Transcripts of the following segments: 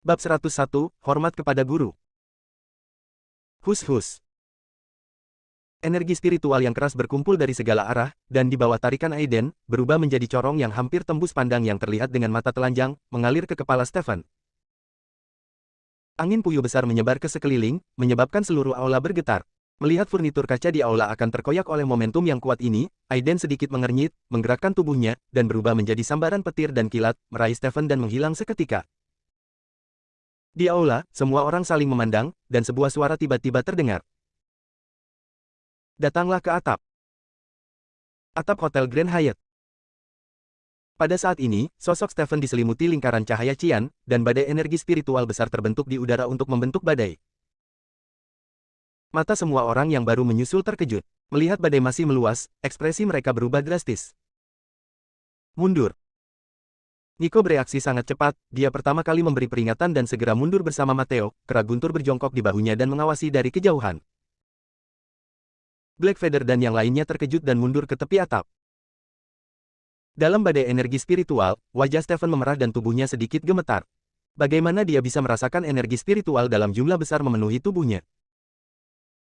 Bab 101, Hormat kepada Guru. Hus-hus. Energi spiritual yang keras berkumpul dari segala arah, dan di bawah tarikan Aiden, berubah menjadi corong yang hampir tembus pandang yang terlihat dengan mata telanjang, mengalir ke kepala Stephen. Angin puyuh besar menyebar ke sekeliling, menyebabkan seluruh aula bergetar. Melihat furnitur kaca di aula akan terkoyak oleh momentum yang kuat ini, Aiden sedikit mengernyit, menggerakkan tubuhnya, dan berubah menjadi sambaran petir dan kilat, meraih Stephen dan menghilang seketika. Di aula, semua orang saling memandang, dan sebuah suara tiba-tiba terdengar. Datanglah ke atap. Atap Hotel Grand Hyatt. Pada saat ini, sosok Stephen diselimuti lingkaran cahaya cian, dan badai energi spiritual besar terbentuk di udara untuk membentuk badai. Mata semua orang yang baru menyusul terkejut. Melihat badai masih meluas, ekspresi mereka berubah drastis. Mundur. Nico bereaksi sangat cepat, dia pertama kali memberi peringatan dan segera mundur bersama Matteo, kera guntur berjongkok di bahunya dan mengawasi dari kejauhan. Blackfeather dan yang lainnya terkejut dan mundur ke tepi atap. Dalam badai energi spiritual, wajah Stephen memerah dan tubuhnya sedikit gemetar. Bagaimana dia bisa merasakan energi spiritual dalam jumlah besar memenuhi tubuhnya?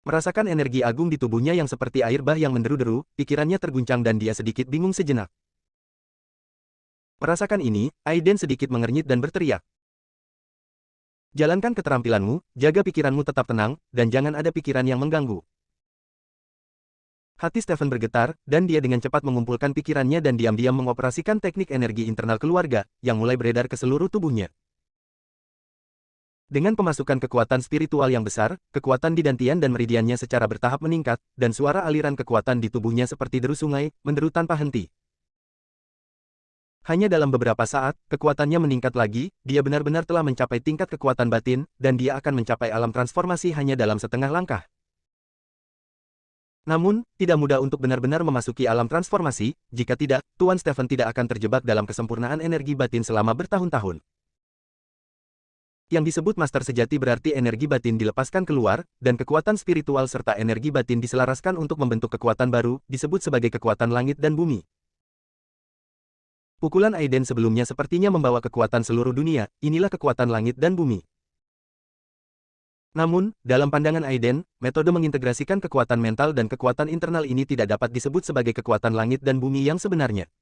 Merasakan energi agung di tubuhnya yang seperti air bah yang menderu-deru, pikirannya terguncang dan dia sedikit bingung sejenak. Merasakan ini, Aiden sedikit mengernyit dan berteriak. Jalankan keterampilanmu, jaga pikiranmu tetap tenang, dan jangan ada pikiran yang mengganggu. Hati Stephen bergetar, dan dia dengan cepat mengumpulkan pikirannya dan diam-diam mengoperasikan teknik energi internal keluarga, yang mulai beredar ke seluruh tubuhnya. Dengan pemasukan kekuatan spiritual yang besar, kekuatan di dantian dan meridiannya secara bertahap meningkat, dan suara aliran kekuatan di tubuhnya seperti deru sungai, menderu tanpa henti. Hanya dalam beberapa saat, kekuatannya meningkat lagi, dia benar-benar telah mencapai tingkat kekuatan batin, dan dia akan mencapai alam transformasi hanya dalam setengah langkah. Namun, tidak mudah untuk benar-benar memasuki alam transformasi, jika tidak, Tuan Stephen tidak akan terjebak dalam kesempurnaan energi batin selama bertahun-tahun. Yang disebut master sejati berarti energi batin dilepaskan keluar, dan kekuatan spiritual serta energi batin diselaraskan untuk membentuk kekuatan baru, disebut sebagai kekuatan langit dan bumi. Pukulan Aiden sebelumnya sepertinya membawa kekuatan seluruh dunia, inilah kekuatan langit dan bumi. Namun, dalam pandangan Aiden, metode mengintegrasikan kekuatan mental dan kekuatan internal ini tidak dapat disebut sebagai kekuatan langit dan bumi yang sebenarnya.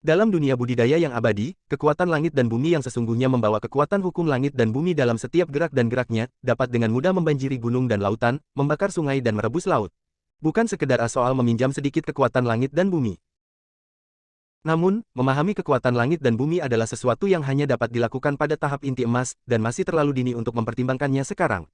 Dalam dunia budidaya yang abadi, kekuatan langit dan bumi yang sesungguhnya membawa kekuatan hukum langit dan bumi dalam setiap gerak dan geraknya, dapat dengan mudah membanjiri gunung dan lautan, membakar sungai dan merebus laut. Bukan sekedar soal meminjam sedikit kekuatan langit dan bumi. Namun, memahami kekuatan langit dan bumi adalah sesuatu yang hanya dapat dilakukan pada tahap inti emas, dan masih terlalu dini untuk mempertimbangkannya sekarang.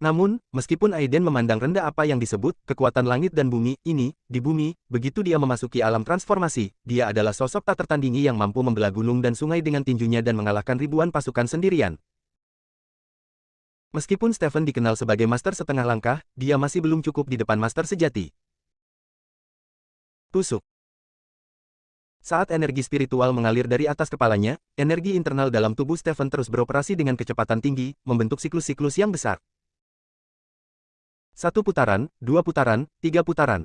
Namun, meskipun Aiden memandang rendah apa yang disebut kekuatan langit dan bumi ini, di bumi, begitu dia memasuki alam transformasi, dia adalah sosok tak tertandingi yang mampu membelah gunung dan sungai dengan tinjunya dan mengalahkan ribuan pasukan sendirian. Meskipun Stephen dikenal sebagai master setengah langkah, dia masih belum cukup di depan master sejati. Tusuk. Saat energi spiritual mengalir dari atas kepalanya, energi internal dalam tubuh Stephen terus beroperasi dengan kecepatan tinggi, membentuk siklus-siklus yang besar. 1 putaran, 2 putaran, 3 putaran.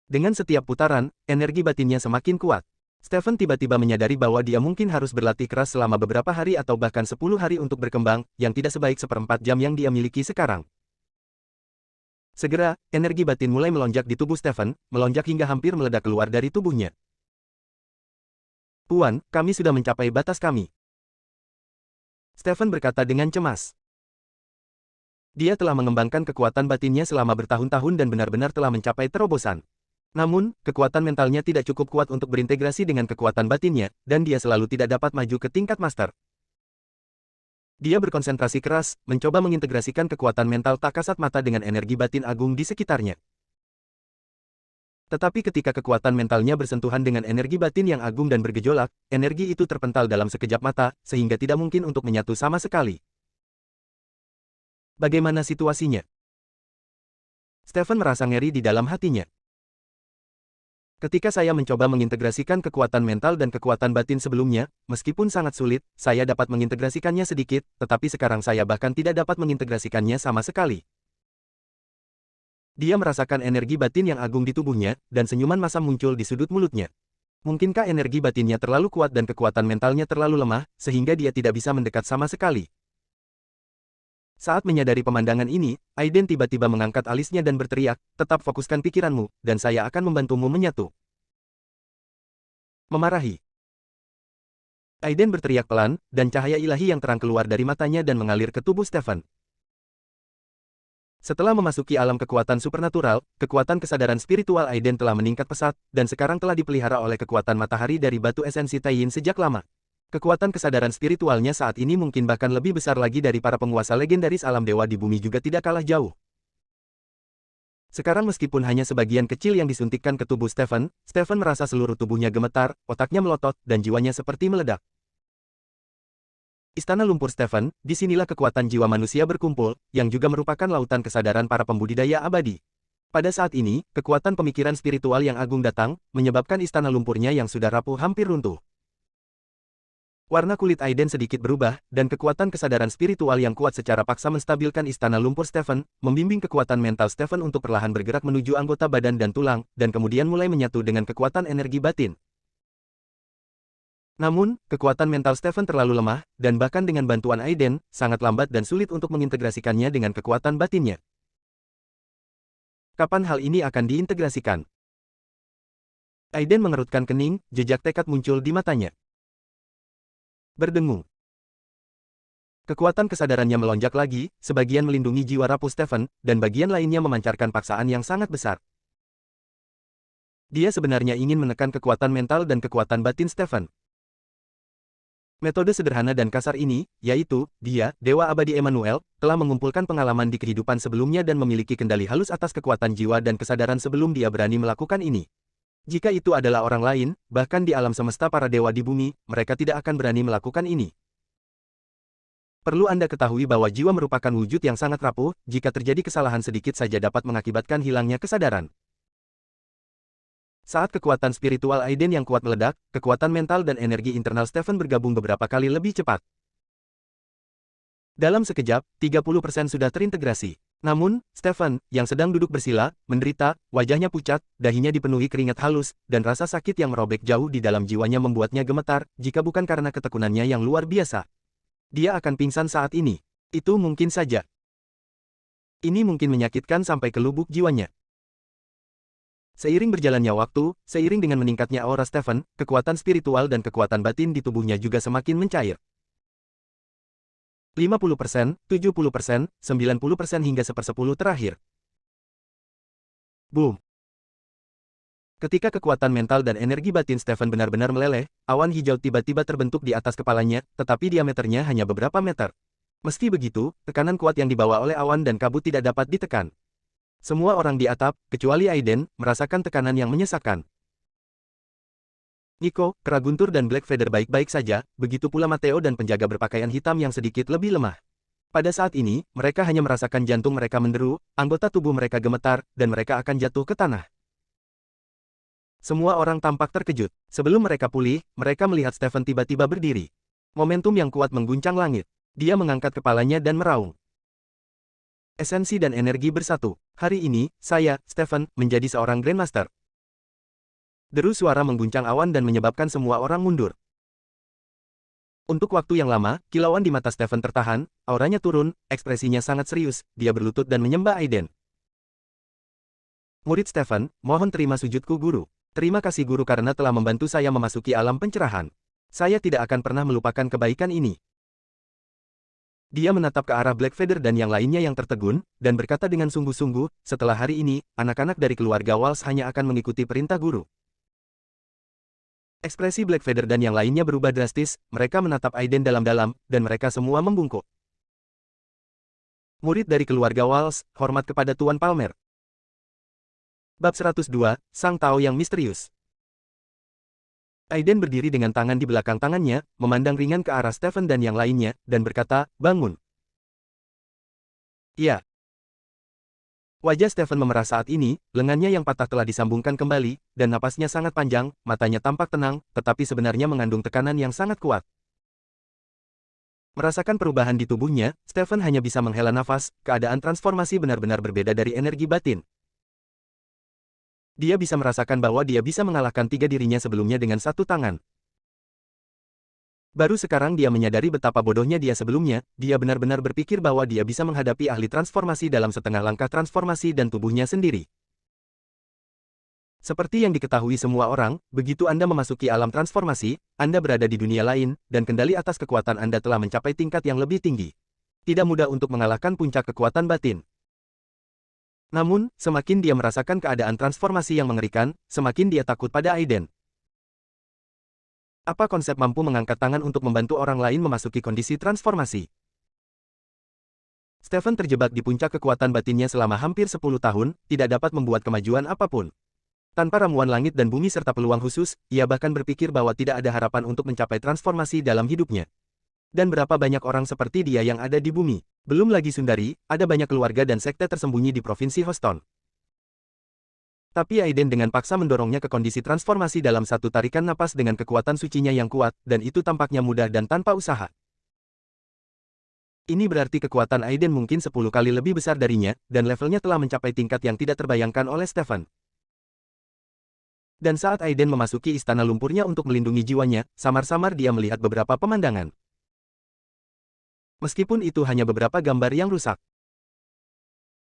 Dengan setiap putaran, energi batinnya semakin kuat. Stephen tiba-tiba menyadari bahwa dia mungkin harus berlatih keras selama beberapa hari atau bahkan 10 hari untuk berkembang, yang tidak sebaik seperempat jam yang dia miliki sekarang. Segera, energi batin mulai melonjak di tubuh Stephen, melonjak hingga hampir meledak keluar dari tubuhnya. Tuan, kami sudah mencapai batas kami. Stephen berkata dengan cemas. Dia telah mengembangkan kekuatan batinnya selama bertahun-tahun dan benar-benar telah mencapai terobosan. Namun, kekuatan mentalnya tidak cukup kuat untuk berintegrasi dengan kekuatan batinnya, dan dia selalu tidak dapat maju ke tingkat master. Dia berkonsentrasi keras, mencoba mengintegrasikan kekuatan mental tak kasat mata dengan energi batin agung di sekitarnya. Tetapi ketika kekuatan mentalnya bersentuhan dengan energi batin yang agung dan bergejolak, energi itu terpental dalam sekejap mata, sehingga tidak mungkin untuk menyatu sama sekali. Bagaimana situasinya? Stephen merasa ngeri di dalam hatinya. Ketika saya mencoba mengintegrasikan kekuatan mental dan kekuatan batin sebelumnya, meskipun sangat sulit, saya dapat mengintegrasikannya sedikit, tetapi sekarang saya bahkan tidak dapat mengintegrasikannya sama sekali. Dia merasakan energi batin yang agung di tubuhnya, dan senyuman masam muncul di sudut mulutnya. Mungkinkah energi batinnya terlalu kuat dan kekuatan mentalnya terlalu lemah, sehingga dia tidak bisa mendekat sama sekali? Saat menyadari pemandangan ini, Aiden tiba-tiba mengangkat alisnya dan berteriak, tetap fokuskan pikiranmu, dan saya akan membantumu menyatu. Memarahi. Aiden berteriak pelan, dan cahaya ilahi yang terang keluar dari matanya dan mengalir ke tubuh Stephen. Setelah memasuki alam kekuatan supernatural, kekuatan kesadaran spiritual Aiden telah meningkat pesat, dan sekarang telah dipelihara oleh kekuatan matahari dari batu esensi Taiyin sejak lama. Kekuatan kesadaran spiritualnya saat ini mungkin bahkan lebih besar lagi dari para penguasa legendaris alam dewa di bumi juga tidak kalah jauh. Sekarang meskipun hanya sebagian kecil yang disuntikkan ke tubuh Stephen, Stephen merasa seluruh tubuhnya gemetar, otaknya melotot, dan jiwanya seperti meledak. Istana lumpur Stephen, disinilah kekuatan jiwa manusia berkumpul, yang juga merupakan lautan kesadaran para pembudidaya abadi. Pada saat ini, kekuatan pemikiran spiritual yang agung datang, menyebabkan istana lumpurnya yang sudah rapuh hampir runtuh. Warna kulit Aiden sedikit berubah, dan kekuatan kesadaran spiritual yang kuat secara paksa menstabilkan istana lumpur Stephen, membimbing kekuatan mental Stephen untuk perlahan bergerak menuju anggota badan dan tulang, dan kemudian mulai menyatu dengan kekuatan energi batin. Namun, kekuatan mental Stephen terlalu lemah, dan bahkan dengan bantuan Aiden, sangat lambat dan sulit untuk mengintegrasikannya dengan kekuatan batinnya. Kapan hal ini akan diintegrasikan? Aiden mengerutkan kening, jejak tekad muncul di matanya. Berdengung. Kekuatan kesadarannya melonjak lagi, sebagian melindungi jiwa rapuh Stephen, dan bagian lainnya memancarkan paksaan yang sangat besar. Dia sebenarnya ingin menekan kekuatan mental dan kekuatan batin Stephen. Metode sederhana dan kasar ini, yaitu, dia, Dewa Abadi Emmanuel, telah mengumpulkan pengalaman di kehidupan sebelumnya dan memiliki kendali halus atas kekuatan jiwa dan kesadaran sebelum dia berani melakukan ini. Jika itu adalah orang lain, bahkan di alam semesta para dewa di bumi, mereka tidak akan berani melakukan ini. Perlu Anda ketahui bahwa jiwa merupakan wujud yang sangat rapuh, jika terjadi kesalahan sedikit saja dapat mengakibatkan hilangnya kesadaran. Saat kekuatan spiritual Aiden yang kuat meledak, kekuatan mental dan energi internal Stephen bergabung beberapa kali lebih cepat. Dalam sekejap, 30% sudah terintegrasi. Namun, Stephen, yang sedang duduk bersila, menderita, wajahnya pucat, dahinya dipenuhi keringat halus, dan rasa sakit yang merobek jauh di dalam jiwanya membuatnya gemetar, jika bukan karena ketekunannya yang luar biasa. Dia akan pingsan saat ini. Itu mungkin saja. Ini mungkin menyakitkan sampai ke lubuk jiwanya. Seiring berjalannya waktu, seiring dengan meningkatnya aura Stephen, kekuatan spiritual dan kekuatan batin di tubuhnya juga semakin mencair. 50%, 70%, 90% hingga 1/10 terakhir. Boom! Ketika kekuatan mental dan energi batin Stephen benar-benar meleleh, awan hijau tiba-tiba terbentuk di atas kepalanya, tetapi diameternya hanya beberapa meter. Meski begitu, tekanan kuat yang dibawa oleh awan dan kabut tidak dapat ditekan. Semua orang di atap, kecuali Aiden, merasakan tekanan yang menyesakkan. Nico, Kera Guntur dan Black Feather baik-baik saja, begitu pula Mateo dan penjaga berpakaian hitam yang sedikit lebih lemah. Pada saat ini, mereka hanya merasakan jantung mereka menderu, anggota tubuh mereka gemetar, dan mereka akan jatuh ke tanah. Semua orang tampak terkejut. Sebelum mereka pulih, mereka melihat Stephen tiba-tiba berdiri. Momentum yang kuat mengguncang langit. Dia mengangkat kepalanya dan meraung. Esensi dan energi bersatu. Hari ini, saya, Stephen, menjadi seorang Grandmaster. Deru suara mengguncang awan dan menyebabkan semua orang mundur. Untuk waktu yang lama, kilauan di mata Stephen tertahan, auranya turun, ekspresinya sangat serius, dia berlutut dan menyembah Aiden. Murid Stephen, mohon terima sujudku guru. Terima kasih guru karena telah membantu saya memasuki alam pencerahan. Saya tidak akan pernah melupakan kebaikan ini. Dia menatap ke arah Black Feather dan yang lainnya yang tertegun, dan berkata dengan sungguh-sungguh, setelah hari ini, anak-anak dari keluarga Walsh hanya akan mengikuti perintah guru. Ekspresi Black Feather dan yang lainnya berubah drastis, mereka menatap Aiden dalam-dalam, dan mereka semua membungkuk. Murid dari keluarga Walsh, hormat kepada Tuan Palmer. Bab 102, Sang Tao yang Misterius. Aiden berdiri dengan tangan di belakang tangannya, memandang ringan ke arah Stephen dan yang lainnya, dan berkata, bangun. Ya. Wajah Stephen memerah saat ini, lengannya yang patah telah disambungkan kembali, dan napasnya sangat panjang, matanya tampak tenang, tetapi sebenarnya mengandung tekanan yang sangat kuat. Merasakan perubahan di tubuhnya, Stephen hanya bisa menghela nafas, keadaan transformasi benar-benar berbeda dari energi batin. Dia bisa merasakan bahwa dia bisa mengalahkan tiga dirinya sebelumnya dengan satu tangan. Baru sekarang dia menyadari betapa bodohnya dia sebelumnya, dia benar-benar berpikir bahwa dia bisa menghadapi ahli transformasi dalam setengah langkah transformasi dan tubuhnya sendiri. Seperti yang diketahui semua orang, begitu Anda memasuki alam transformasi, Anda berada di dunia lain, dan kendali atas kekuatan Anda telah mencapai tingkat yang lebih tinggi. Tidak mudah untuk mengalahkan puncak kekuatan batin. Namun, semakin dia merasakan keadaan transformasi yang mengerikan, semakin dia takut pada Aiden. Apa konsep mampu mengangkat tangan untuk membantu orang lain memasuki kondisi transformasi? Stephen terjebak di puncak kekuatan batinnya selama hampir 10 tahun, tidak dapat membuat kemajuan apapun. Tanpa ramuan langit dan bumi serta peluang khusus, ia bahkan berpikir bahwa tidak ada harapan untuk mencapai transformasi dalam hidupnya. Dan berapa banyak orang seperti dia yang ada di bumi? Belum lagi Sundari, ada banyak keluarga dan sekte tersembunyi di Provinsi Houston. Tapi Aiden dengan paksa mendorongnya ke kondisi transformasi dalam satu tarikan napas dengan kekuatan sucinya yang kuat, dan itu tampaknya mudah dan tanpa usaha. Ini berarti kekuatan Aiden mungkin 10 kali lebih besar darinya, dan levelnya telah mencapai tingkat yang tidak terbayangkan oleh Stephen. Dan saat Aiden memasuki istana lumpurnya untuk melindungi jiwanya, samar-samar dia melihat beberapa pemandangan. Meskipun itu hanya beberapa gambar yang rusak.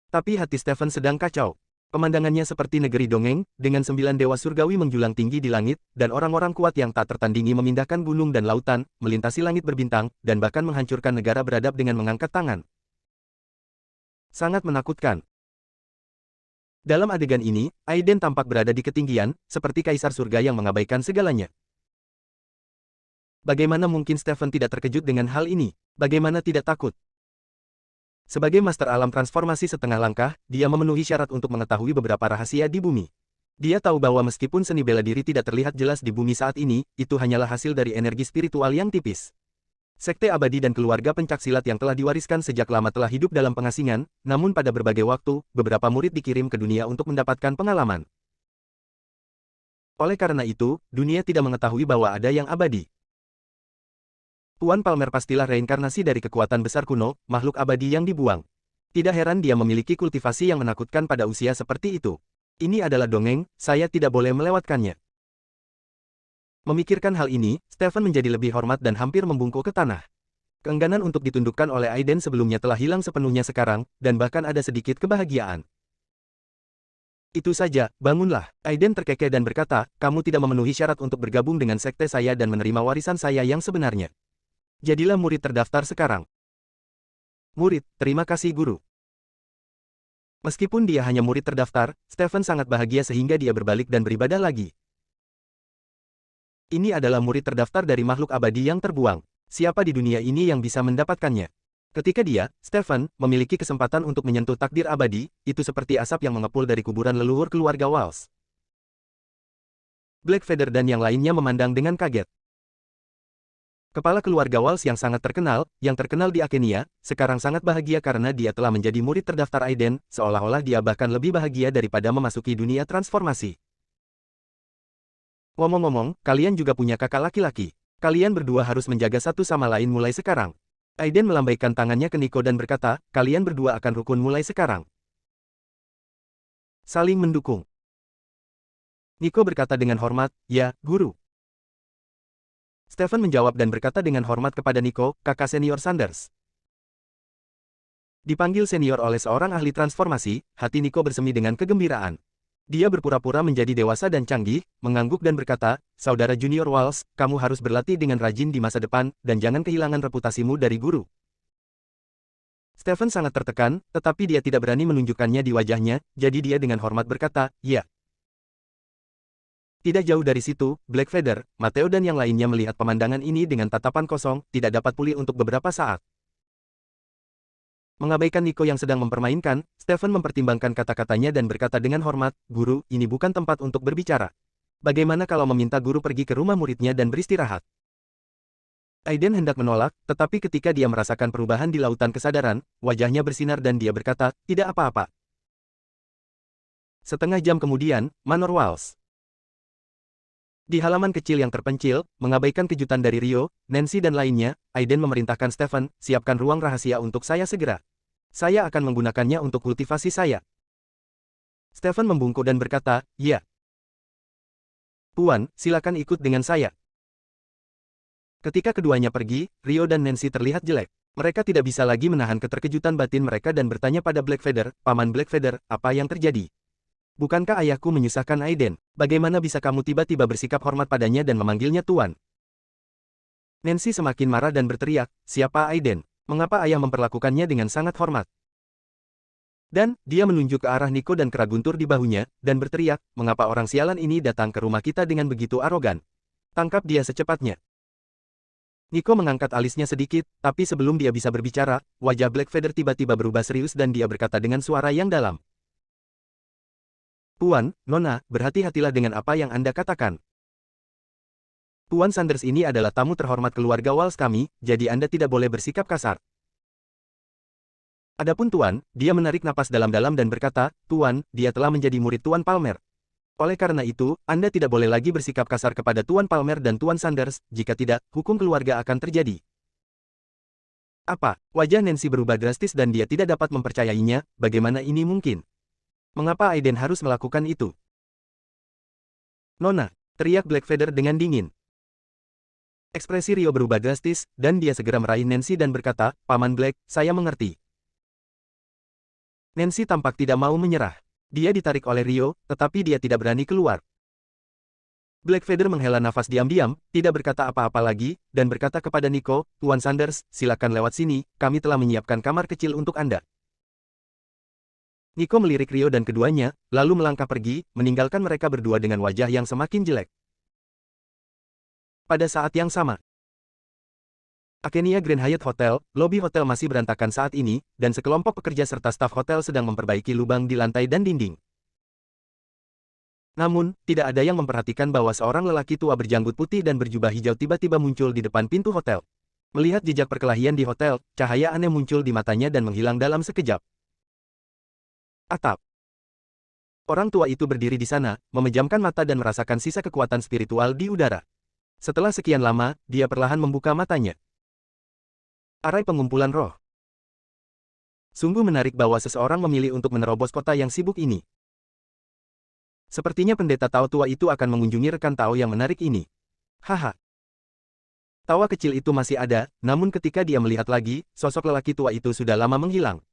Tapi hati Stephen sedang kacau. Pemandangannya seperti negeri dongeng, dengan 9 dewa surgawi menjulang tinggi di langit, dan orang-orang kuat yang tak tertandingi memindahkan gunung dan lautan, melintasi langit berbintang, dan bahkan menghancurkan negara beradab dengan mengangkat tangan. Sangat menakutkan. Dalam adegan ini, Aiden tampak berada di ketinggian, seperti kaisar surga yang mengabaikan segalanya. Bagaimana mungkin Stephen tidak terkejut dengan hal ini? Bagaimana tidak takut? Sebagai master alam transformasi setengah langkah, dia memenuhi syarat untuk mengetahui beberapa rahasia di bumi. Dia tahu bahwa meskipun seni bela diri tidak terlihat jelas di bumi saat ini, itu hanyalah hasil dari energi spiritual yang tipis. Sekte abadi dan keluarga pencaksilat yang telah diwariskan sejak lama telah hidup dalam pengasingan, namun pada berbagai waktu, beberapa murid dikirim ke dunia untuk mendapatkan pengalaman. Oleh karena itu, dunia tidak mengetahui bahwa ada yang abadi. Tuan Palmer pastilah reinkarnasi dari kekuatan besar kuno, makhluk abadi yang dibuang. Tidak heran dia memiliki kultivasi yang menakutkan pada usia seperti itu. Ini adalah dongeng, saya tidak boleh melewatkannya. Memikirkan hal ini, Stephen menjadi lebih hormat dan hampir membungkuk ke tanah. Keengganan untuk ditundukkan oleh Aiden sebelumnya telah hilang sepenuhnya sekarang, dan bahkan ada sedikit kebahagiaan. Itu saja, bangunlah. Aiden terkekeh dan berkata, kamu tidak memenuhi syarat untuk bergabung dengan sekte saya dan menerima warisan saya yang sebenarnya. Jadilah murid terdaftar sekarang. Murid, terima kasih guru. Meskipun dia hanya murid terdaftar, Stephen sangat bahagia sehingga dia berbalik dan beribadah lagi. Ini adalah murid terdaftar dari makhluk abadi yang terbuang. Siapa di dunia ini yang bisa mendapatkannya? Ketika dia, Stephen, memiliki kesempatan untuk menyentuh takdir abadi, itu seperti asap yang mengepul dari kuburan leluhur keluarga Walsh. Blackfeather dan yang lainnya memandang dengan kaget. Kepala keluarga Walsh yang terkenal di Akenia, sekarang sangat bahagia karena dia telah menjadi murid terdaftar Aiden, seolah-olah dia bahkan lebih bahagia daripada memasuki dunia transformasi. Ngomong-ngomong, kalian juga punya kakak laki-laki. Kalian berdua harus menjaga satu sama lain mulai sekarang. Aiden melambaikan tangannya ke Nico dan berkata, kalian berdua akan rukun mulai sekarang. Saling mendukung. Nico berkata dengan hormat, ya, guru. Stephen menjawab dan berkata dengan hormat kepada Nico, kakak senior Sanders. Dipanggil senior oleh seorang ahli transformasi, hati Nico bersemi dengan kegembiraan. Dia berpura-pura menjadi dewasa dan canggih, mengangguk dan berkata, saudara junior Walsh, kamu harus berlatih dengan rajin di masa depan, dan jangan kehilangan reputasimu dari guru. Stephen sangat tertekan, tetapi dia tidak berani menunjukkannya di wajahnya, jadi dia dengan hormat berkata, ya. Tidak jauh dari situ, Blackfeather, Matteo dan yang lainnya melihat pemandangan ini dengan tatapan kosong, tidak dapat pulih untuk beberapa saat. Mengabaikan Nico yang sedang mempermainkan, Stephen mempertimbangkan kata-katanya dan berkata dengan hormat, guru, ini bukan tempat untuk berbicara. Bagaimana kalau meminta guru pergi ke rumah muridnya dan beristirahat? Aiden hendak menolak, tetapi ketika dia merasakan perubahan di lautan kesadaran, wajahnya bersinar dan dia berkata, tidak apa-apa. Setengah jam kemudian, Manor Walsh. Di halaman kecil yang terpencil, mengabaikan kejutan dari Rio, Nancy dan lainnya, Aiden memerintahkan Stephen, siapkan ruang rahasia untuk saya segera. Saya akan menggunakannya untuk kultivasi saya. Stephen membungkuk dan berkata, "Ya. Tuan, silakan ikut dengan saya." Ketika keduanya pergi, Rio dan Nancy terlihat jelek. Mereka tidak bisa lagi menahan keterkejutan batin mereka dan bertanya pada Blackfeather, "Paman Blackfeather, apa yang terjadi? Bukankah ayahku menyusahkan Aiden? Bagaimana bisa kamu tiba-tiba bersikap hormat padanya dan memanggilnya Tuan?" Nancy semakin marah dan berteriak, "Siapa Aiden? Mengapa ayah memperlakukannya dengan sangat hormat?" Dan, dia menunjuk ke arah Nico dan kera guntur di bahunya, dan berteriak, "Mengapa orang sialan ini datang ke rumah kita dengan begitu arogan? Tangkap dia secepatnya." Nico mengangkat alisnya sedikit, tapi sebelum dia bisa berbicara, wajah Blackfeather tiba-tiba berubah serius dan dia berkata dengan suara yang dalam. "Tuan, Nona, berhati-hatilah dengan apa yang Anda katakan. Tuan Sanders ini adalah tamu terhormat keluarga Walsh kami, jadi Anda tidak boleh bersikap kasar." Adapun Tuan, dia menarik napas dalam-dalam dan berkata, "Tuan, dia telah menjadi murid Tuan Palmer. Oleh karena itu, Anda tidak boleh lagi bersikap kasar kepada Tuan Palmer dan Tuan Sanders, jika tidak, hukum keluarga akan terjadi." Apa? Wajah Nancy berubah drastis dan dia tidak dapat mempercayainya, bagaimana ini mungkin? Mengapa Aiden harus melakukan itu? "Nona!" teriak Blackfeather dengan dingin. Ekspresi Rio berubah drastis, dan dia segera meraih Nancy dan berkata, "Paman Black, saya mengerti." Nancy tampak tidak mau menyerah. Dia ditarik oleh Rio, tetapi dia tidak berani keluar. Blackfeather menghela nafas diam-diam, tidak berkata apa-apa lagi, dan berkata kepada Nico, "Tuan Sanders, silakan lewat sini, kami telah menyiapkan kamar kecil untuk Anda." Nico melirik Rio dan keduanya, lalu melangkah pergi, meninggalkan mereka berdua dengan wajah yang semakin jelek. Pada saat yang sama, Akenia Grand Hyatt Hotel, lobi hotel masih berantakan saat ini, dan sekelompok pekerja serta staf hotel sedang memperbaiki lubang di lantai dan dinding. Namun, tidak ada yang memperhatikan bahwa seorang lelaki tua berjanggut putih dan berjubah hijau tiba-tiba muncul di depan pintu hotel. Melihat jejak perkelahian di hotel, cahaya aneh muncul di matanya dan menghilang dalam sekejap. Atap. Orang tua itu berdiri di sana, memejamkan mata dan merasakan sisa kekuatan spiritual di udara. Setelah sekian lama, dia perlahan membuka matanya. Arai pengumpulan roh. Sungguh menarik bahwa seseorang memilih untuk menerobos kota yang sibuk ini. Sepertinya pendeta Tao tua itu akan mengunjungi rekan Tao yang menarik ini. Haha. Tawa kecil itu masih ada, namun ketika dia melihat lagi, sosok lelaki tua itu sudah lama menghilang.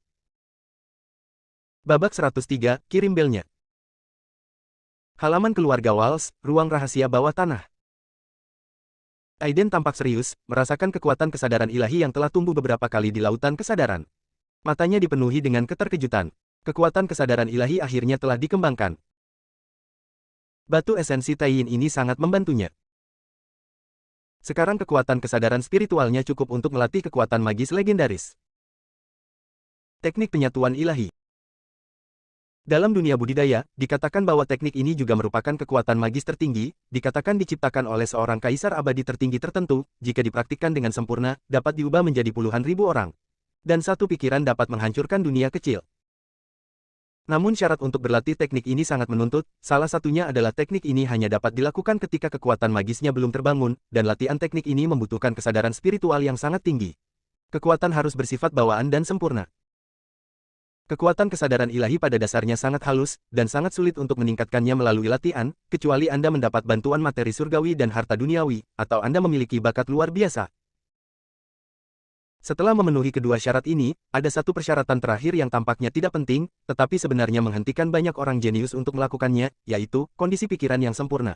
Babak 103, kirim belnya. Halaman keluarga Walsh, ruang rahasia bawah tanah. Aiden tampak serius, merasakan kekuatan kesadaran ilahi yang telah tumbuh beberapa kali di lautan kesadaran. Matanya dipenuhi dengan keterkejutan. Kekuatan kesadaran ilahi akhirnya telah dikembangkan. Batu esensi Taiyin ini sangat membantunya. Sekarang kekuatan kesadaran spiritualnya cukup untuk melatih kekuatan magis legendaris. Teknik penyatuan ilahi. Dalam dunia budidaya, dikatakan bahwa teknik ini juga merupakan kekuatan magis tertinggi, dikatakan diciptakan oleh seorang kaisar abadi tertinggi tertentu, jika dipraktikkan dengan sempurna, dapat diubah menjadi puluhan ribu orang. Dan satu pikiran dapat menghancurkan dunia kecil. Namun syarat untuk berlatih teknik ini sangat menuntut, salah satunya adalah teknik ini hanya dapat dilakukan ketika kekuatan magisnya belum terbangun, dan latihan teknik ini membutuhkan kesadaran spiritual yang sangat tinggi. Kekuatan harus bersifat bawaan dan sempurna. Kekuatan kesadaran ilahi pada dasarnya sangat halus, dan sangat sulit untuk meningkatkannya melalui latihan, kecuali Anda mendapat bantuan materi surgawi dan harta duniawi, atau Anda memiliki bakat luar biasa. Setelah memenuhi kedua syarat ini, ada satu persyaratan terakhir yang tampaknya tidak penting, tetapi sebenarnya menghentikan banyak orang jenius untuk melakukannya, yaitu kondisi pikiran yang sempurna.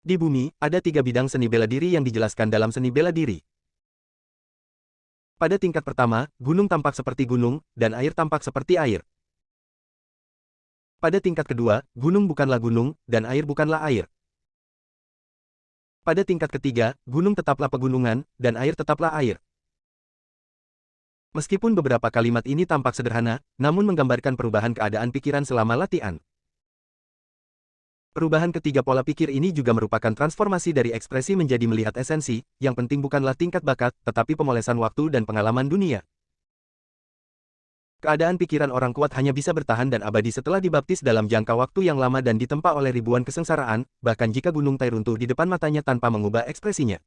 Di bumi, ada 3 bidang seni bela diri yang dijelaskan dalam seni bela diri. Pada tingkat pertama, gunung tampak seperti gunung, dan air tampak seperti air. Pada tingkat kedua, gunung bukanlah gunung, dan air bukanlah air. Pada tingkat ketiga, gunung tetaplah pegunungan, dan air tetaplah air. Meskipun beberapa kalimat ini tampak sederhana, namun menggambarkan perubahan keadaan pikiran selama latihan. Perubahan ketiga pola pikir ini juga merupakan transformasi dari ekspresi menjadi melihat esensi, yang penting bukanlah tingkat bakat, tetapi pemolesan waktu dan pengalaman dunia. Keadaan pikiran orang kuat hanya bisa bertahan dan abadi setelah dibaptis dalam jangka waktu yang lama dan ditempa oleh ribuan kesengsaraan, bahkan jika gunung Tai runtuh di depan matanya tanpa mengubah ekspresinya.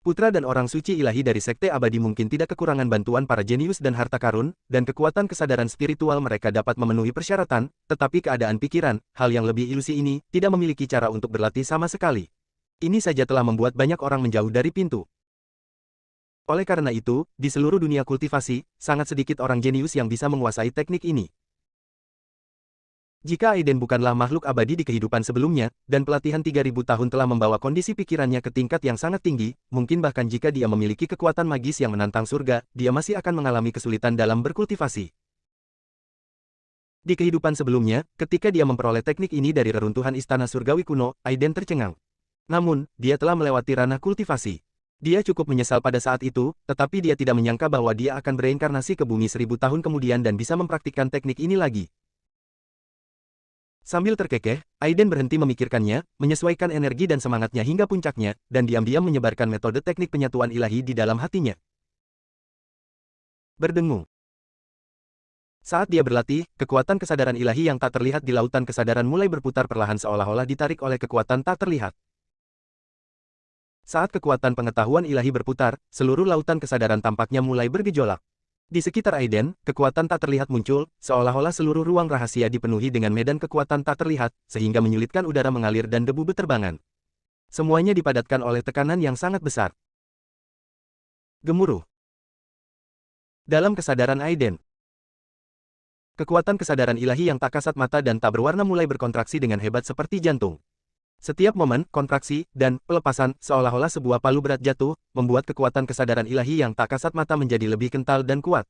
Putra dan orang suci ilahi dari Sekte Abadi mungkin tidak kekurangan bantuan para jenius dan harta karun, dan kekuatan kesadaran spiritual mereka dapat memenuhi persyaratan, tetapi keadaan pikiran, hal yang lebih ilusi ini, tidak memiliki cara untuk berlatih sama sekali. Ini saja telah membuat banyak orang menjauh dari pintu. Oleh karena itu, di seluruh dunia kultivasi, sangat sedikit orang jenius yang bisa menguasai teknik ini. Jika Aiden bukanlah makhluk abadi di kehidupan sebelumnya, dan pelatihan 3000 tahun telah membawa kondisi pikirannya ke tingkat yang sangat tinggi, mungkin bahkan jika dia memiliki kekuatan magis yang menantang surga, dia masih akan mengalami kesulitan dalam berkultivasi. Di kehidupan sebelumnya, ketika dia memperoleh teknik ini dari reruntuhan istana surgawi kuno, Aiden tercengang. Namun, dia telah melewati ranah kultivasi. Dia cukup menyesal pada saat itu, tetapi dia tidak menyangka bahwa dia akan bereinkarnasi ke bumi 1000 tahun kemudian dan bisa mempraktikkan teknik ini lagi. Sambil terkekeh, Aiden berhenti memikirkannya, menyesuaikan energi dan semangatnya hingga puncaknya, dan diam-diam menyebarkan metode teknik penyatuan ilahi di dalam hatinya. Berdengung. Saat dia berlatih, kekuatan kesadaran ilahi yang tak terlihat di lautan kesadaran mulai berputar perlahan seolah-olah ditarik oleh kekuatan tak terlihat. Saat kekuatan pengetahuan ilahi berputar, seluruh lautan kesadaran tampaknya mulai bergejolak. Di sekitar Aiden, kekuatan tak terlihat muncul, seolah-olah seluruh ruang rahasia dipenuhi dengan medan kekuatan tak terlihat, sehingga menyulitkan udara mengalir dan debu berterbangan. Semuanya dipadatkan oleh tekanan yang sangat besar. Gemuruh. Dalam kesadaran Aiden, kekuatan kesadaran ilahi yang tak kasat mata dan tak berwarna mulai berkontraksi dengan hebat seperti jantung. Setiap momen, kontraksi, dan pelepasan, seolah-olah sebuah palu berat jatuh, membuat kekuatan kesadaran ilahi yang tak kasat mata menjadi lebih kental dan kuat.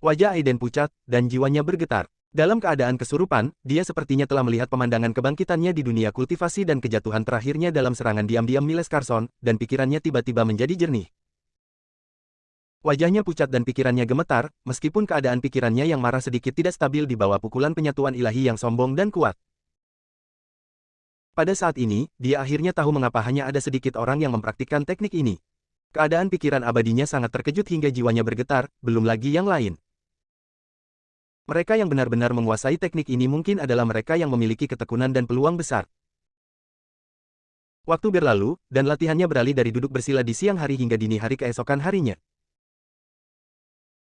Wajah Aiden pucat, dan jiwanya bergetar. Dalam keadaan kesurupan, dia sepertinya telah melihat pemandangan kebangkitannya di dunia kultivasi dan kejatuhan terakhirnya dalam serangan diam-diam Miles Carson, dan pikirannya tiba-tiba menjadi jernih. Wajahnya pucat dan pikirannya gemetar, meskipun keadaan pikirannya yang marah sedikit tidak stabil di bawah pukulan penyatuan ilahi yang sombong dan kuat. Pada saat ini, dia akhirnya tahu mengapa hanya ada sedikit orang yang mempraktikkan teknik ini. Keadaan pikiran abadinya sangat terkejut hingga jiwanya bergetar, belum lagi yang lain. Mereka yang benar-benar menguasai teknik ini mungkin adalah mereka yang memiliki ketekunan dan peluang besar. Waktu berlalu, dan latihannya beralih dari duduk bersila di siang hari hingga dini hari keesokan harinya.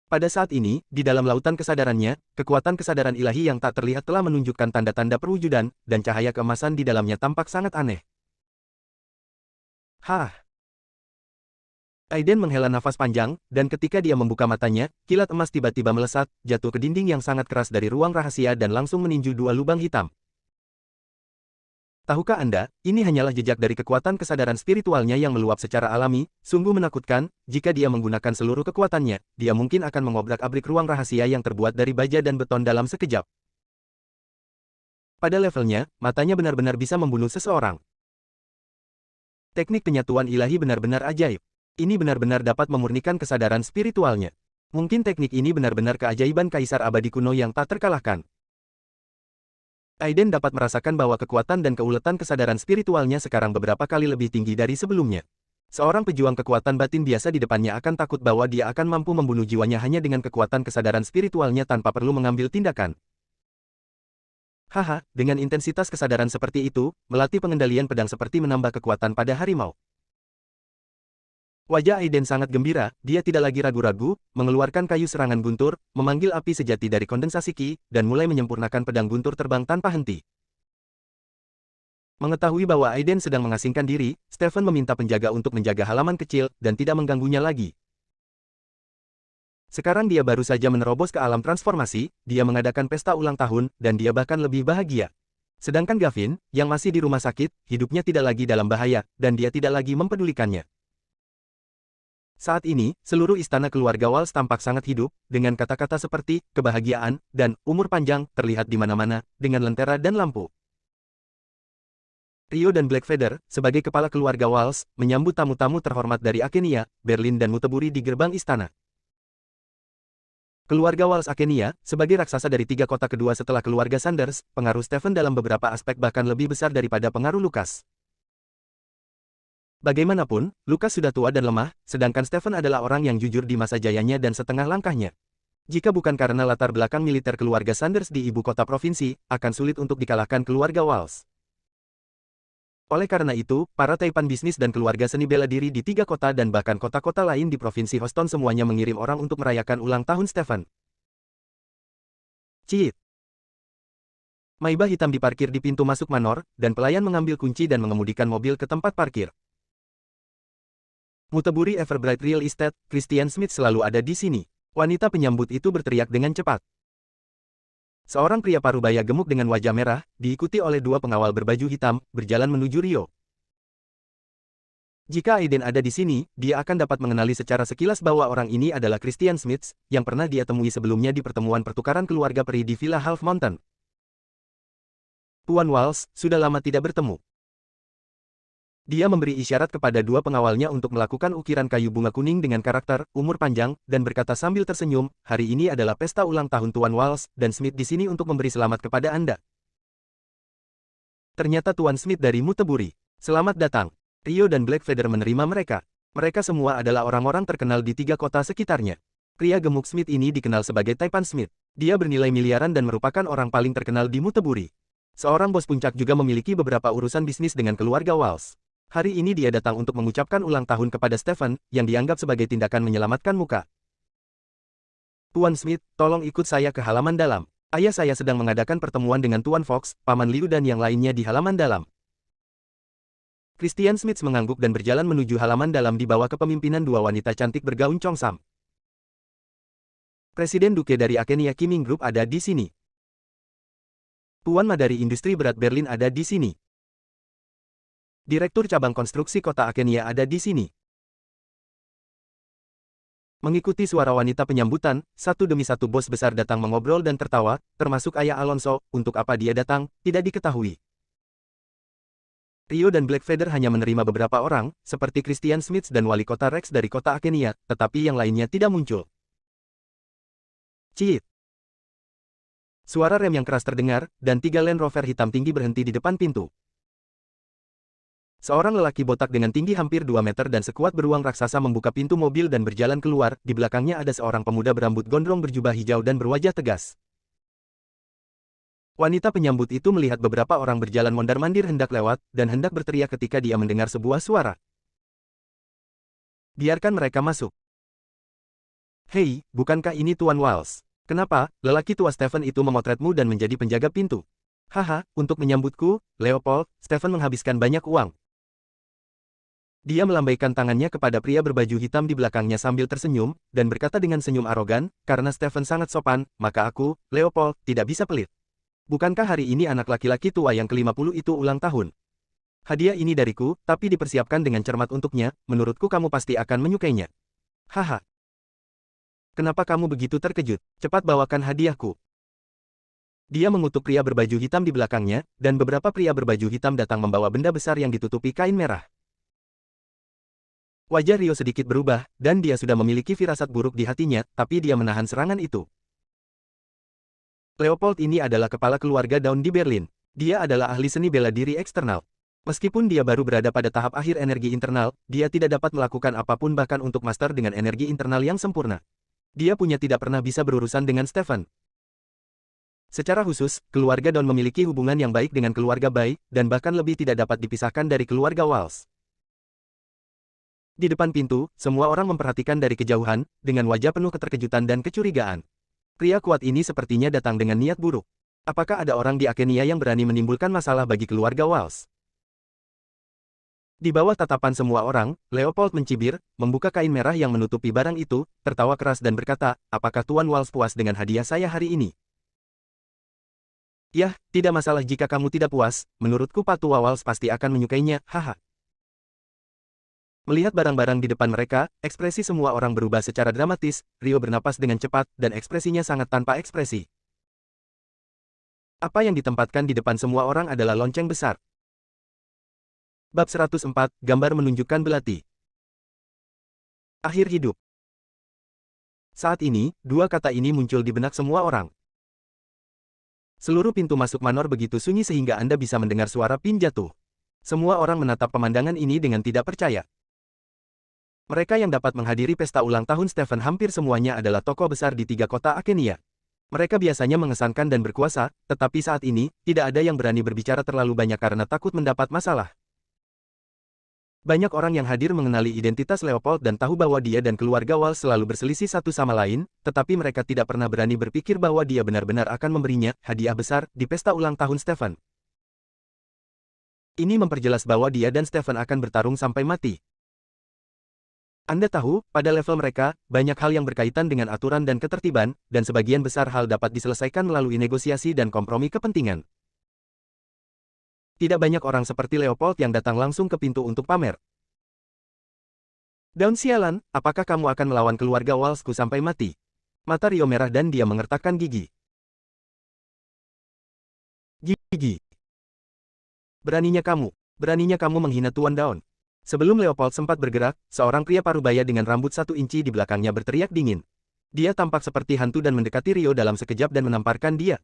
Pada saat ini, di dalam lautan kesadarannya, kekuatan kesadaran ilahi yang tak terlihat telah menunjukkan tanda-tanda perwujudan, dan cahaya keemasan di dalamnya tampak sangat aneh. Hah! Aiden menghela nafas panjang, dan ketika dia membuka matanya, kilat emas tiba-tiba melesat, jatuh ke dinding yang sangat keras dari ruang rahasia dan langsung meninju dua lubang hitam. Tahukah Anda, ini hanyalah jejak dari kekuatan kesadaran spiritualnya yang meluap secara alami, sungguh menakutkan, jika dia menggunakan seluruh kekuatannya, dia mungkin akan mengobrak-abrik ruang rahasia yang terbuat dari baja dan beton dalam sekejap. Pada levelnya, matanya benar-benar bisa membunuh seseorang. Teknik penyatuan ilahi benar-benar ajaib. Ini benar-benar dapat memurnikan kesadaran spiritualnya. Mungkin teknik ini benar-benar keajaiban kaisar abadi kuno yang tak terkalahkan. Aiden dapat merasakan bahwa kekuatan dan keuletan kesadaran spiritualnya sekarang beberapa kali lebih tinggi dari sebelumnya. Seorang pejuang kekuatan batin biasa di depannya akan takut bahwa dia akan mampu membunuh jiwanya hanya dengan kekuatan kesadaran spiritualnya tanpa perlu mengambil tindakan. Haha, dengan intensitas kesadaran seperti itu, melatih pengendalian pedang seperti menambah kekuatan pada harimau. Wajah Aiden sangat gembira, dia tidak lagi ragu-ragu, mengeluarkan kayu serangan guntur, memanggil api sejati dari kondensasi Ki, dan mulai menyempurnakan pedang guntur terbang tanpa henti. Mengetahui bahwa Aiden sedang mengasingkan diri, Stephen meminta penjaga untuk menjaga halaman kecil, dan tidak mengganggunya lagi. Sekarang dia baru saja menerobos ke alam transformasi, dia mengadakan pesta ulang tahun, dan dia bahkan lebih bahagia. Sedangkan Gavin, yang masih di rumah sakit, hidupnya tidak lagi dalam bahaya, dan dia tidak lagi mempedulikannya. Saat ini, seluruh istana keluarga Walsh tampak sangat hidup, dengan kata-kata seperti kebahagiaan dan umur panjang terlihat di mana-mana, dengan lentera dan lampu. Rio dan Blackfeather, sebagai kepala keluarga Walsh, menyambut tamu-tamu terhormat dari Akenia, Berlin dan Muteburi di gerbang istana. Keluarga Walsh Akenia, sebagai raksasa dari tiga kota kedua setelah keluarga Sanders, pengaruh Stephen dalam beberapa aspek bahkan lebih besar daripada pengaruh Lucas. Bagaimanapun, Lucas sudah tua dan lemah, sedangkan Stephen adalah orang yang jujur di masa jayanya dan setengah langkahnya. Jika bukan karena latar belakang militer keluarga Sanders di ibu kota provinsi, akan sulit untuk dikalahkan keluarga Walsh. Oleh karena itu, para taipan bisnis dan keluarga seni bela diri di 3 kota dan bahkan kota-kota lain di Provinsi Houston semuanya mengirim orang untuk merayakan ulang tahun Stephen. Ciit. Maybach hitam diparkir di pintu masuk Manor, dan pelayan mengambil kunci dan mengemudikan mobil ke tempat parkir. Muteburi Everbright Real Estate, Christian Smith selalu ada di sini. Wanita penyambut itu berteriak dengan cepat. Seorang pria parubaya gemuk dengan wajah merah, diikuti oleh 2 pengawal berbaju hitam, berjalan menuju Rio. Jika Aiden ada di sini, dia akan dapat mengenali secara sekilas bahwa orang ini adalah Christian Smith, yang pernah dia temui sebelumnya di pertemuan pertukaran keluarga peri di Villa Half Mountain. Tuan Walsh, sudah lama tidak bertemu. Dia memberi isyarat kepada 2 pengawalnya untuk melakukan ukiran kayu bunga kuning dengan karakter, umur panjang, dan berkata sambil tersenyum, hari ini adalah pesta ulang tahun Tuan Walsh, dan Smith di sini untuk memberi selamat kepada Anda. Ternyata Tuan Smith dari Muteburi. Selamat datang. Rio dan Blackfeather menerima mereka. Mereka semua adalah orang-orang terkenal di 3 kota sekitarnya. Pria gemuk Smith ini dikenal sebagai Taipan Smith. Dia bernilai miliaran dan merupakan orang paling terkenal di Muteburi. Seorang bos puncak juga memiliki beberapa urusan bisnis dengan keluarga Walsh. Hari ini dia datang untuk mengucapkan ulang tahun kepada Stephen, yang dianggap sebagai tindakan menyelamatkan muka. Tuan Smith, tolong ikut saya ke halaman dalam. Ayah saya sedang mengadakan pertemuan dengan Tuan Fox, Paman Liu dan yang lainnya di halaman dalam. Christian Smith mengangguk dan berjalan menuju halaman dalam di bawah kepemimpinan 2 wanita cantik bergaun congsam. Presiden Duke dari Akenia Kiming Group ada di sini. Tuan Ma dari Industri Berat Berlin ada di sini. Direktur Cabang Konstruksi Kota Akenia ada di sini. Mengikuti suara wanita penyambutan, satu demi satu bos besar datang mengobrol dan tertawa, termasuk ayah Alonso. Untuk apa dia datang, tidak diketahui. Rio dan Blackfeather hanya menerima beberapa orang, seperti Christian Smith dan wali kota Rex dari kota Akenia, tetapi yang lainnya tidak muncul. Ciit. Suara rem yang keras terdengar, dan 3 Land Rover hitam tinggi berhenti di depan pintu. Seorang lelaki botak dengan tinggi hampir 2 meter dan sekuat beruang raksasa membuka pintu mobil dan berjalan keluar. Di belakangnya ada seorang pemuda berambut gondrong berjubah hijau dan berwajah tegas. Wanita penyambut itu melihat beberapa orang berjalan mondar-mandir hendak lewat, dan hendak berteriak ketika dia mendengar sebuah suara. Biarkan mereka masuk. Hei, bukankah ini Tuan Walsh? Kenapa, lelaki tua Stephen itu memotretmu dan menjadi penjaga pintu? Haha, untuk menyambutku, Leopold, Stephen menghabiskan banyak uang. Dia melambaikan tangannya kepada pria berbaju hitam di belakangnya sambil tersenyum, dan berkata dengan senyum arogan, karena Stephen sangat sopan, maka aku, Leopold, tidak bisa pelit. Bukankah hari ini anak laki-laki tua yang ke-50 itu ulang tahun? Hadiah ini dariku, tapi dipersiapkan dengan cermat untuknya, menurutku kamu pasti akan menyukainya. Haha. Kenapa kamu begitu terkejut? Cepat bawakan hadiahku. Dia mengutuk pria berbaju hitam di belakangnya, dan beberapa pria berbaju hitam datang membawa benda besar yang ditutupi kain merah. Wajah Rio sedikit berubah, dan dia sudah memiliki firasat buruk di hatinya, tapi dia menahan serangan itu. Leopold ini adalah kepala keluarga Daun di Berlin. Dia adalah ahli seni bela diri eksternal. Meskipun dia baru berada pada tahap akhir energi internal, dia tidak dapat melakukan apapun bahkan untuk master dengan energi internal yang sempurna. Dia punya tidak pernah bisa berurusan dengan Stephen. Secara khusus, keluarga Daun memiliki hubungan yang baik dengan keluarga Bai, dan bahkan lebih tidak dapat dipisahkan dari keluarga Walsh. Di depan pintu, semua orang memperhatikan dari kejauhan, dengan wajah penuh keterkejutan dan kecurigaan. Pria kuat ini sepertinya datang dengan niat buruk. Apakah ada orang di Akenia yang berani menimbulkan masalah bagi keluarga Walsh? Di bawah tatapan semua orang, Leopold mencibir, membuka kain merah yang menutupi barang itu, tertawa keras dan berkata, apakah Tuan Walsh puas dengan hadiah saya hari ini? Yah, tidak masalah jika kamu tidak puas, menurutku Pak Tua Walsh pasti akan menyukainya, haha. Melihat barang-barang di depan mereka, ekspresi semua orang berubah secara dramatis. Rio bernapas dengan cepat, dan ekspresinya sangat tanpa ekspresi. Apa yang ditempatkan di depan semua orang adalah lonceng besar. Bab 104, gambar menunjukkan belati. Akhir hidup. Saat ini, 2 kata ini muncul di benak semua orang. Seluruh pintu masuk Manor begitu sunyi sehingga Anda bisa mendengar suara pin jatuh. Semua orang menatap pemandangan ini dengan tidak percaya. Mereka yang dapat menghadiri pesta ulang tahun Stephen hampir semuanya adalah tokoh besar di 3 kota Akenia. Mereka biasanya mengesankan dan berkuasa, tetapi saat ini, tidak ada yang berani berbicara terlalu banyak karena takut mendapat masalah. Banyak orang yang hadir mengenali identitas Leopold dan tahu bahwa dia dan keluarga Walsh selalu berselisih satu sama lain, tetapi mereka tidak pernah berani berpikir bahwa dia benar-benar akan memberinya hadiah besar di pesta ulang tahun Stephen. Ini memperjelas bahwa dia dan Stephen akan bertarung sampai mati. Anda tahu, pada level mereka, banyak hal yang berkaitan dengan aturan dan ketertiban, dan sebagian besar hal dapat diselesaikan melalui negosiasi dan kompromi kepentingan. Tidak banyak orang seperti Leopold yang datang langsung ke pintu untuk pamer. Daun sialan, apakah kamu akan melawan keluarga Walshku sampai mati? Mata Rio merah dan dia mengertakkan gigi. Gigi. Beraninya kamu menghina Tuan Daun. Sebelum Leopold sempat bergerak, seorang pria parubaya dengan rambut 1 inci di belakangnya berteriak dingin. Dia tampak seperti hantu dan mendekati Rio dalam sekejap dan menamparkan dia.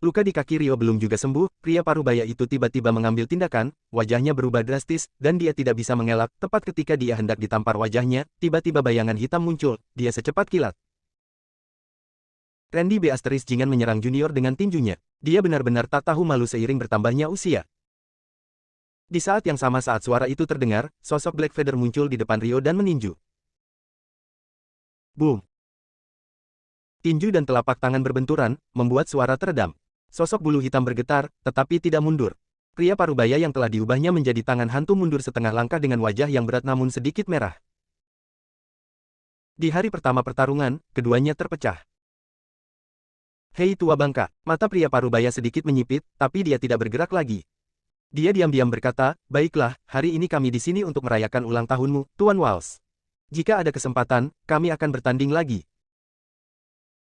Luka di kaki Rio belum juga sembuh, pria parubaya itu tiba-tiba mengambil tindakan, wajahnya berubah drastis, dan dia tidak bisa mengelak. Tepat ketika dia hendak ditampar wajahnya, tiba-tiba bayangan hitam muncul, dia secepat kilat. Randy B. Jingan menyerang junior dengan tinjunya. Dia benar-benar tak tahu malu seiring bertambahnya usia. Di saat yang sama saat suara itu terdengar, sosok Black Feather muncul di depan Rio dan meninju. Boom! Tinju dan telapak tangan berbenturan, membuat suara teredam. Sosok bulu hitam bergetar, tetapi tidak mundur. Pria parubaya yang telah diubahnya menjadi tangan hantu mundur setengah langkah dengan wajah yang berat namun sedikit merah. Di hari pertama pertarungan, keduanya terpecah. Hei tua bangka, mata pria parubaya sedikit menyipit, tapi dia tidak bergerak lagi. Dia diam-diam berkata, baiklah, hari ini kami di sini untuk merayakan ulang tahunmu, Tuan Walsh. Jika ada kesempatan, kami akan bertanding lagi.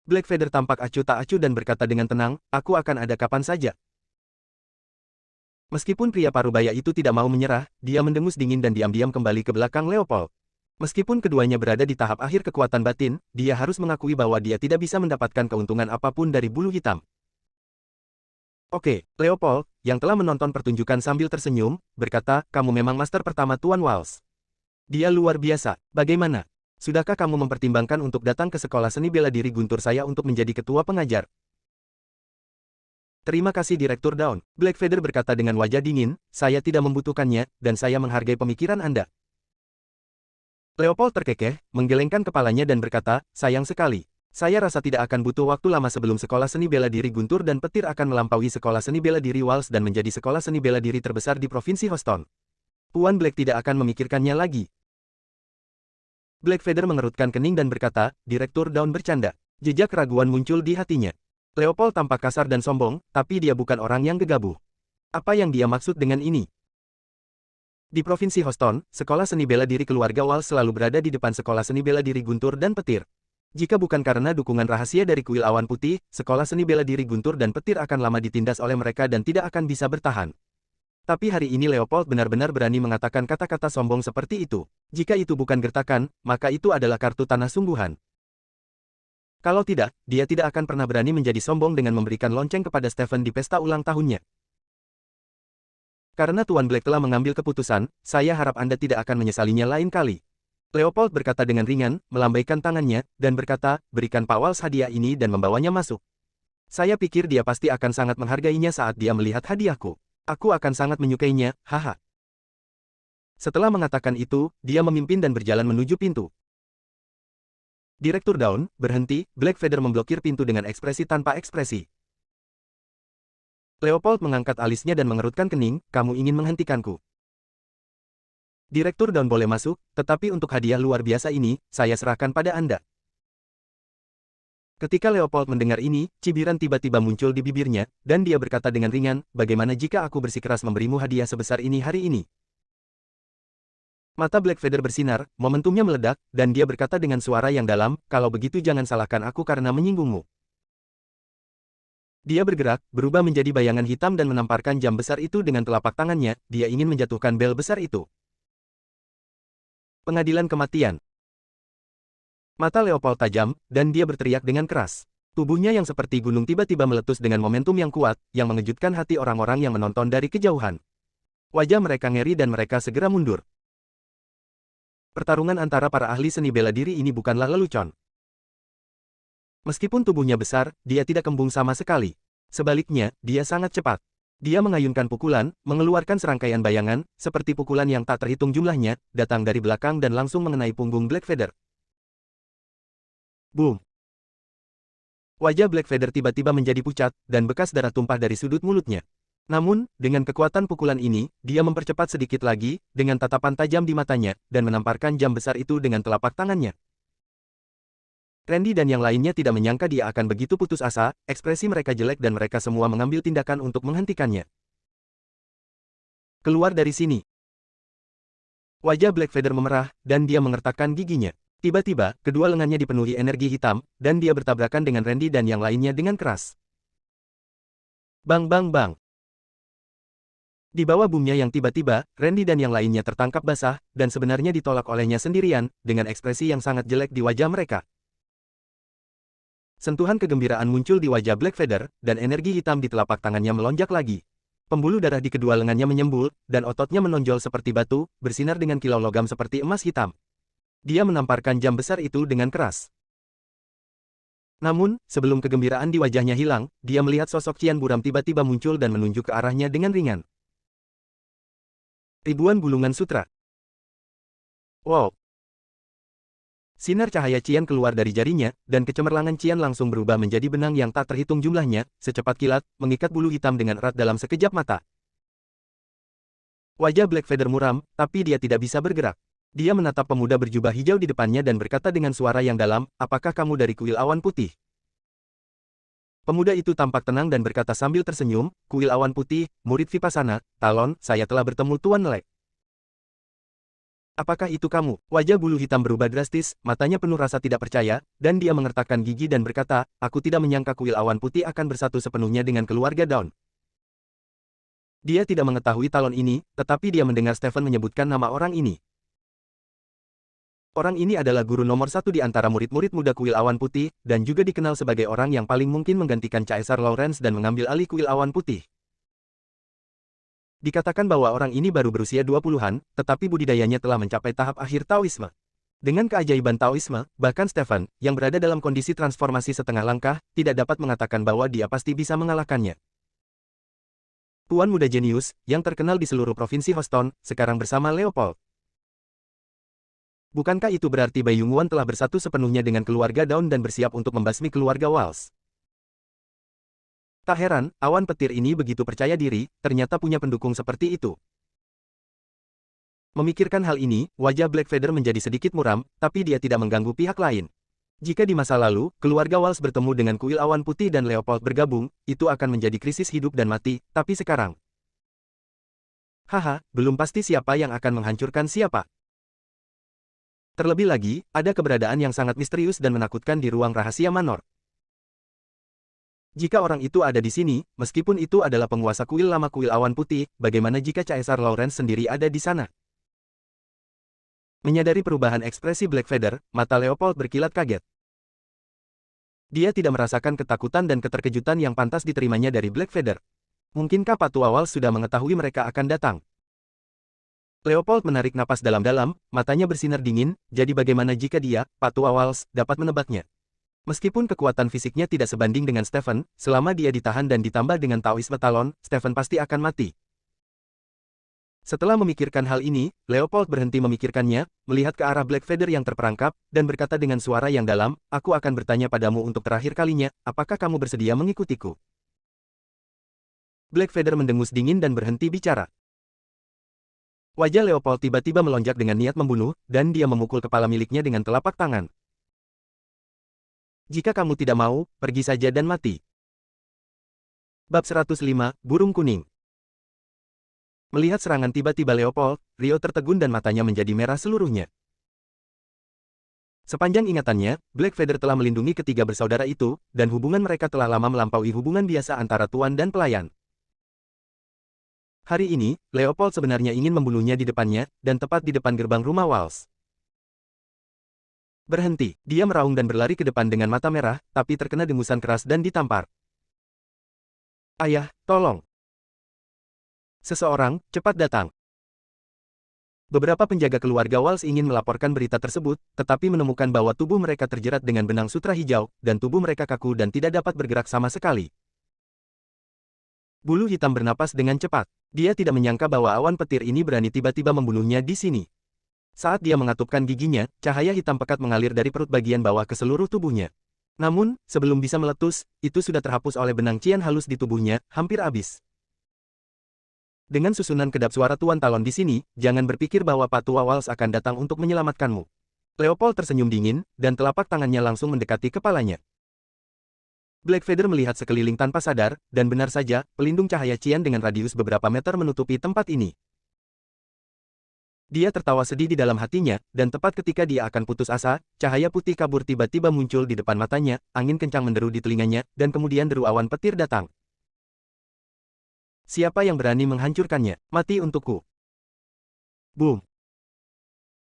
Black Feather tampak acuh tak acuh dan berkata dengan tenang, aku akan ada kapan saja. Meskipun pria parubaya itu tidak mau menyerah, dia mendengus dingin dan diam-diam kembali ke belakang Leopold. Meskipun keduanya berada di tahap akhir kekuatan batin, dia harus mengakui bahwa dia tidak bisa mendapatkan keuntungan apapun dari bulu hitam. Oke, Leopold, yang telah menonton pertunjukan sambil tersenyum, berkata, kamu memang master pertama Tuan Walsh. Dia luar biasa, bagaimana? Sudahkah kamu mempertimbangkan untuk datang ke sekolah seni bela diri guntur saya untuk menjadi ketua pengajar? Terima kasih Direktur Dawn, Black Feather berkata dengan wajah dingin, saya tidak membutuhkannya, dan saya menghargai pemikiran Anda. Leopold terkekeh, menggelengkan kepalanya dan berkata, sayang sekali. Saya rasa tidak akan butuh waktu lama sebelum sekolah seni bela diri guntur dan petir akan melampaui sekolah seni bela diri Walsh dan menjadi sekolah seni bela diri terbesar di Provinsi Houston. Puan Black tidak akan memikirkannya lagi. Black Feather mengerutkan kening dan berkata, Direktur Dawn bercanda. Jejak keraguan muncul di hatinya. Leopold tampak kasar dan sombong, tapi dia bukan orang yang gegabah. Apa yang dia maksud dengan ini? Di Provinsi Houston, sekolah seni bela diri keluarga Walsh selalu berada di depan sekolah seni bela diri guntur dan petir. Jika bukan karena dukungan rahasia dari kuil awan putih, sekolah seni bela diri guntur dan petir akan lama ditindas oleh mereka dan tidak akan bisa bertahan. Tapi hari ini Leopold benar-benar berani mengatakan kata-kata sombong seperti itu. Jika itu bukan gertakan, maka itu adalah kartu tanah sungguhan. Kalau tidak, dia tidak akan pernah berani menjadi sombong dengan memberikan lonceng kepada Stephen di pesta ulang tahunnya. Karena Tuan Black telah mengambil keputusan, saya harap Anda tidak akan menyesalinya lain kali. Leopold berkata dengan ringan, melambaikan tangannya, dan berkata, berikan Pak Walsh hadiah ini dan membawanya masuk. Saya pikir dia pasti akan sangat menghargainya saat dia melihat hadiahku. Aku akan sangat menyukainya, haha. Setelah mengatakan itu, dia memimpin dan berjalan menuju pintu. Direktur Dawn, berhenti, Black Feather memblokir pintu dengan ekspresi tanpa ekspresi. Leopold mengangkat alisnya dan mengerutkan kening, kamu ingin menghentikanku. Direktur Dawn boleh masuk, tetapi untuk hadiah luar biasa ini, saya serahkan pada Anda. Ketika Leopold mendengar ini, cibiran tiba-tiba muncul di bibirnya, dan dia berkata dengan ringan, bagaimana jika aku bersikeras memberimu hadiah sebesar ini hari ini? Mata Black Feather bersinar, momentumnya meledak, dan dia berkata dengan suara yang dalam, kalau begitu jangan salahkan aku karena menyinggungmu. Dia bergerak, berubah menjadi bayangan hitam dan menamparkan jam besar itu dengan telapak tangannya, dia ingin menjatuhkan bel besar itu. Pengadilan kematian. Mata Leopold tajam, dan dia berteriak dengan keras. Tubuhnya yang seperti gunung tiba-tiba meletus dengan momentum yang kuat, yang mengejutkan hati orang-orang yang menonton dari kejauhan. Wajah mereka ngeri dan mereka segera mundur. Pertarungan antara para ahli seni bela diri ini bukanlah lelucon. Meskipun tubuhnya besar, dia tidak kembung sama sekali. Sebaliknya, dia sangat cepat. Dia mengayunkan pukulan, mengeluarkan serangkaian bayangan, seperti pukulan yang tak terhitung jumlahnya, datang dari belakang dan langsung mengenai punggung Blackfeather. Boom! Wajah Blackfeather tiba-tiba menjadi pucat, dan bekas darah tumpah dari sudut mulutnya. Namun, dengan kekuatan pukulan ini, dia mempercepat sedikit lagi, dengan tatapan tajam di matanya, dan menamparkan jam besar itu dengan telapak tangannya. Randy dan yang lainnya tidak menyangka dia akan begitu putus asa, ekspresi mereka jelek dan mereka semua mengambil tindakan untuk menghentikannya. Keluar dari sini. Wajah Blackfeather memerah, dan dia mengertakkan giginya. Tiba-tiba, kedua lengannya dipenuhi energi hitam, dan dia bertabrakan dengan Randy dan yang lainnya dengan keras. Bang bang bang. Di bawah boomnya yang tiba-tiba, Randy dan yang lainnya tertangkap basah, dan sebenarnya ditolak olehnya sendirian, dengan ekspresi yang sangat jelek di wajah mereka. Sentuhan kegembiraan muncul di wajah Blackfeather, dan energi hitam di telapak tangannya melonjak lagi. Pembuluh darah di kedua lengannya menyembul, dan ototnya menonjol seperti batu, bersinar dengan kilau logam seperti emas hitam. Dia menamparkan jam besar itu dengan keras. Namun, sebelum kegembiraan di wajahnya hilang, dia melihat sosok Qian Buram tiba-tiba muncul dan menunjuk ke arahnya dengan ringan. Ribuan gulungan sutra. Wow! Sinar cahaya Qian keluar dari jarinya, dan kecemerlangan Qian langsung berubah menjadi benang yang tak terhitung jumlahnya, secepat kilat, mengikat bulu hitam dengan erat dalam sekejap mata. Wajah Blackfeather muram, tapi dia tidak bisa bergerak. Dia menatap pemuda berjubah hijau di depannya dan berkata dengan suara yang dalam, "Apakah kamu dari kuil awan putih?" Pemuda itu tampak tenang dan berkata sambil tersenyum, "Kuil awan putih, murid Vipassana, Talon, saya telah bertemu Tuan Lek." "Apakah itu kamu?" Wajah bulu hitam berubah drastis, matanya penuh rasa tidak percaya, dan dia mengertakkan gigi dan berkata, "Aku tidak menyangka kuil awan putih akan bersatu sepenuhnya dengan keluarga Dawn." Dia tidak mengetahui Talon ini, tetapi dia mendengar Stephen menyebutkan nama orang ini. Orang ini adalah guru nomor satu di antara murid-murid muda kuil awan putih, dan juga dikenal sebagai orang yang paling mungkin menggantikan Caesar Lawrence dan mengambil alih kuil awan putih. Dikatakan bahwa orang ini baru berusia 20-an, tetapi budidayanya telah mencapai tahap akhir Taoisme. Dengan keajaiban Taoisme, bahkan Stephen, yang berada dalam kondisi transformasi setengah langkah, tidak dapat mengatakan bahwa dia pasti bisa mengalahkannya. Tuan muda jenius, yang terkenal di seluruh provinsi Houston, sekarang bersama Leopold. Bukankah itu berarti Bai Yongguan telah bersatu sepenuhnya dengan keluarga Dawn dan bersiap untuk membasmi keluarga Walsh? Tak heran, awan petir ini begitu percaya diri, ternyata punya pendukung seperti itu. Memikirkan hal ini, wajah Blackfeather menjadi sedikit muram, tapi dia tidak mengganggu pihak lain. Jika di masa lalu, keluarga Walsh bertemu dengan kuil awan putih dan Leopold bergabung, itu akan menjadi krisis hidup dan mati, tapi sekarang. Haha, belum pasti siapa yang akan menghancurkan siapa. Terlebih lagi, ada keberadaan yang sangat misterius dan menakutkan di ruang rahasia Manor. Jika orang itu ada di sini, meskipun itu adalah penguasa kuil lama kuil awan putih, bagaimana jika Caesar Lawrence sendiri ada di sana? Menyadari perubahan ekspresi Blackfeather, mata Leopold berkilat kaget. Dia tidak merasakan ketakutan dan keterkejutan yang pantas diterimanya dari Blackfeather. Mungkinkah Patua Walsh sudah mengetahui mereka akan datang? Leopold menarik napas dalam-dalam, matanya bersinar dingin, jadi bagaimana jika dia, Patua Walsh, dapat menebaknya? Meskipun kekuatan fisiknya tidak sebanding dengan Stephen, selama dia ditahan dan ditambah dengan Taoisme Talon, Stephen pasti akan mati. Setelah memikirkan hal ini, Leopold berhenti memikirkannya, melihat ke arah Blackfeather yang terperangkap, dan berkata dengan suara yang dalam, "Aku akan bertanya padamu untuk terakhir kalinya, apakah kamu bersedia mengikutiku?" Blackfeather mendengus dingin dan berhenti bicara. Wajah Leopold tiba-tiba melonjak dengan niat membunuh, dan dia memukul kepala miliknya dengan telapak tangan. "Jika kamu tidak mau, pergi saja dan mati." Bab 105, Burung Kuning. Melihat serangan tiba-tiba Leopold, Rio tertegun dan matanya menjadi merah seluruhnya. Sepanjang ingatannya, Blackfeather telah melindungi ketiga bersaudara itu, dan hubungan mereka telah lama melampaui hubungan biasa antara tuan dan pelayan. Hari ini, Leopold sebenarnya ingin membunuhnya di depannya, dan tepat di depan gerbang rumah Walsh. Berhenti, dia meraung dan berlari ke depan dengan mata merah, tapi terkena dengusan keras dan ditampar. "Ayah, tolong! Seseorang, cepat datang!" Beberapa penjaga keluarga Walsh ingin melaporkan berita tersebut, tetapi menemukan bahwa tubuh mereka terjerat dengan benang sutra hijau, dan tubuh mereka kaku dan tidak dapat bergerak sama sekali. Bulu hitam bernapas dengan cepat. Dia tidak menyangka bahwa awan petir ini berani tiba-tiba membunuhnya di sini. Saat dia mengatupkan giginya, cahaya hitam pekat mengalir dari perut bagian bawah ke seluruh tubuhnya. Namun, sebelum bisa meletus, itu sudah terhapus oleh benang cian halus di tubuhnya, hampir habis. Dengan susunan kedap suara Tuan Talon di sini, jangan berpikir bahwa Pak Tua Walsh akan datang untuk menyelamatkanmu. Leopold tersenyum dingin, dan telapak tangannya langsung mendekati kepalanya. Blackfeather melihat sekeliling tanpa sadar, dan benar saja, pelindung cahaya cian dengan radius beberapa meter menutupi tempat ini. Dia tertawa sedih di dalam hatinya, dan tepat ketika dia akan putus asa, cahaya putih kabur tiba-tiba muncul di depan matanya, angin kencang menderu di telinganya, dan kemudian deru awan petir datang. Siapa yang berani menghancurkannya? Mati untukku. Boom!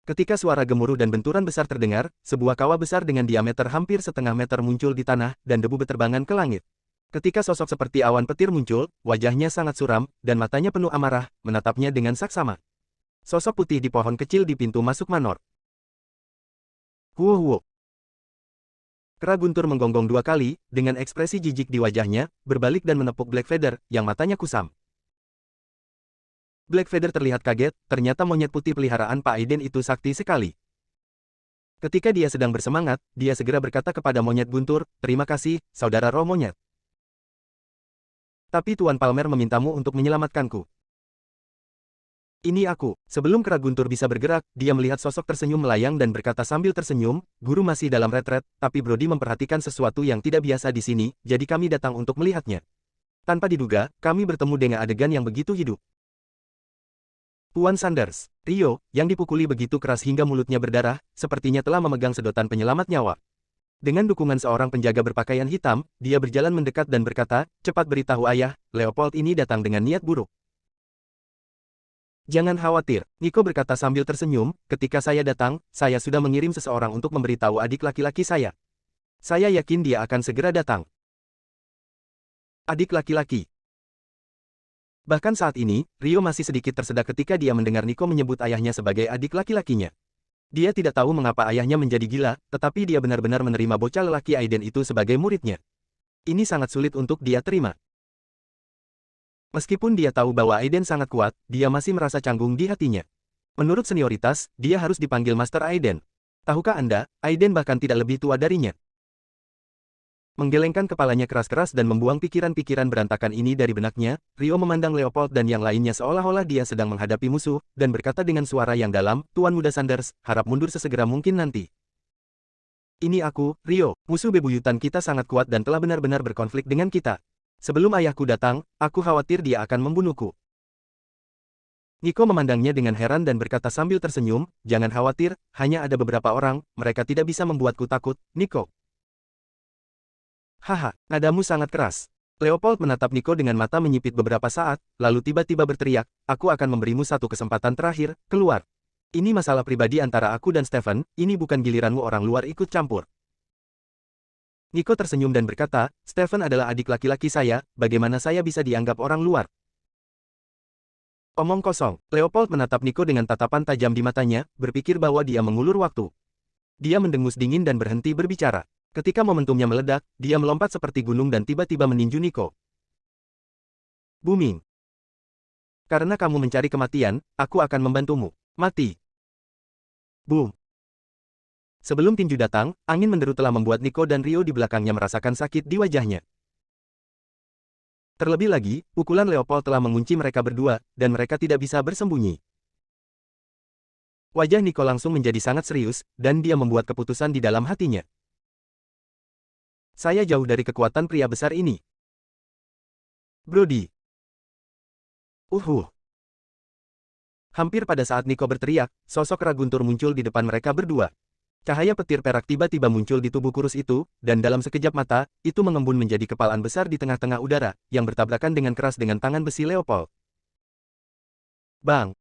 Ketika suara gemuruh dan benturan besar terdengar, sebuah kawah besar dengan diameter hampir setengah meter muncul di tanah, dan debu beterbangan ke langit. Ketika sosok seperti awan petir muncul, wajahnya sangat suram, dan matanya penuh amarah, menatapnya dengan saksama. Sosok putih di pohon kecil di pintu masuk manor. Huo. Kera guntur menggonggong 2 kali, dengan ekspresi jijik di wajahnya, berbalik dan menepuk Blackfeather, yang matanya kusam. Blackfeather terlihat kaget, ternyata monyet putih peliharaan Pak Aiden itu sakti sekali. Ketika dia sedang bersemangat, dia segera berkata kepada monyet guntur, "Terima kasih, saudara roh monyet. Tapi Tuan Palmer memintamu untuk menyelamatkanku." "Ini aku." Sebelum kera guntur bisa bergerak, dia melihat sosok tersenyum melayang dan berkata sambil tersenyum, "Guru masih dalam retret, tapi Brody memperhatikan sesuatu yang tidak biasa di sini, jadi kami datang untuk melihatnya." Tanpa diduga, kami bertemu dengan adegan yang begitu hidup. Tuan Sanders, Rio, yang dipukuli begitu keras hingga mulutnya berdarah, sepertinya telah memegang sedotan penyelamat nyawa. Dengan dukungan seorang penjaga berpakaian hitam, dia berjalan mendekat dan berkata, "Cepat beritahu ayah, Leopold ini datang dengan niat buruk." "Jangan khawatir," Nico berkata sambil tersenyum, "ketika saya datang, saya sudah mengirim seseorang untuk memberitahu adik laki-laki saya. Saya yakin dia akan segera datang." Adik laki-laki. Bahkan saat ini, Rio masih sedikit tersedak ketika dia mendengar Nico menyebut ayahnya sebagai adik laki-lakinya. Dia tidak tahu mengapa ayahnya menjadi gila, tetapi dia benar-benar menerima bocah lelaki Aiden itu sebagai muridnya. Ini sangat sulit untuk dia terima. Meskipun dia tahu bahwa Aiden sangat kuat, dia masih merasa canggung di hatinya. Menurut senioritas, dia harus dipanggil Master Aiden. Tahukah Anda, Aiden bahkan tidak lebih tua darinya. Menggelengkan kepalanya keras-keras dan membuang pikiran-pikiran berantakan ini dari benaknya, Rio memandang Leopold dan yang lainnya seolah-olah dia sedang menghadapi musuh, dan berkata dengan suara yang dalam, "Tuan Muda Sanders, harap mundur sesegera mungkin nanti. Ini aku, Rio, musuh bebuyutan kita sangat kuat dan telah benar-benar berkonflik dengan kita. Sebelum ayahku datang, aku khawatir dia akan membunuhku." Nico memandangnya dengan heran dan berkata sambil tersenyum, "Jangan khawatir, hanya ada beberapa orang, mereka tidak bisa membuatku takut, Nico." "Haha, nadamu sangat keras." Leopold menatap Nico dengan mata menyipit beberapa saat, lalu tiba-tiba berteriak, "Aku akan memberimu satu kesempatan terakhir, keluar. Ini masalah pribadi antara aku dan Stephen, ini bukan giliranmu orang luar ikut campur." Nico tersenyum dan berkata, "Stephen adalah adik laki-laki saya, bagaimana saya bisa dianggap orang luar?" Omong kosong. Leopold menatap Nico dengan tatapan tajam di matanya, berpikir bahwa dia mengulur waktu. Dia mendengus dingin dan berhenti berbicara. Ketika momentumnya meledak, dia melompat seperti gunung dan tiba-tiba meninju Nico. Booming. "Karena kamu mencari kematian, aku akan membantumu. Mati." Boom. Sebelum tinju datang, angin menderu telah membuat Nico dan Rio di belakangnya merasakan sakit di wajahnya. Terlebih lagi, pukulan Leopold telah mengunci mereka berdua, dan mereka tidak bisa bersembunyi. Wajah Nico langsung menjadi sangat serius, dan dia membuat keputusan di dalam hatinya. "Saya jauh dari kekuatan pria besar ini. Brody." Hampir pada saat Nico berteriak, sosok kera guntur muncul di depan mereka berdua. Cahaya petir perak tiba-tiba muncul di tubuh kurus itu, dan dalam sekejap mata, itu mengembun menjadi kepalan besar di tengah-tengah udara, yang bertabrakan dengan keras dengan tangan besi Leopold. Bang!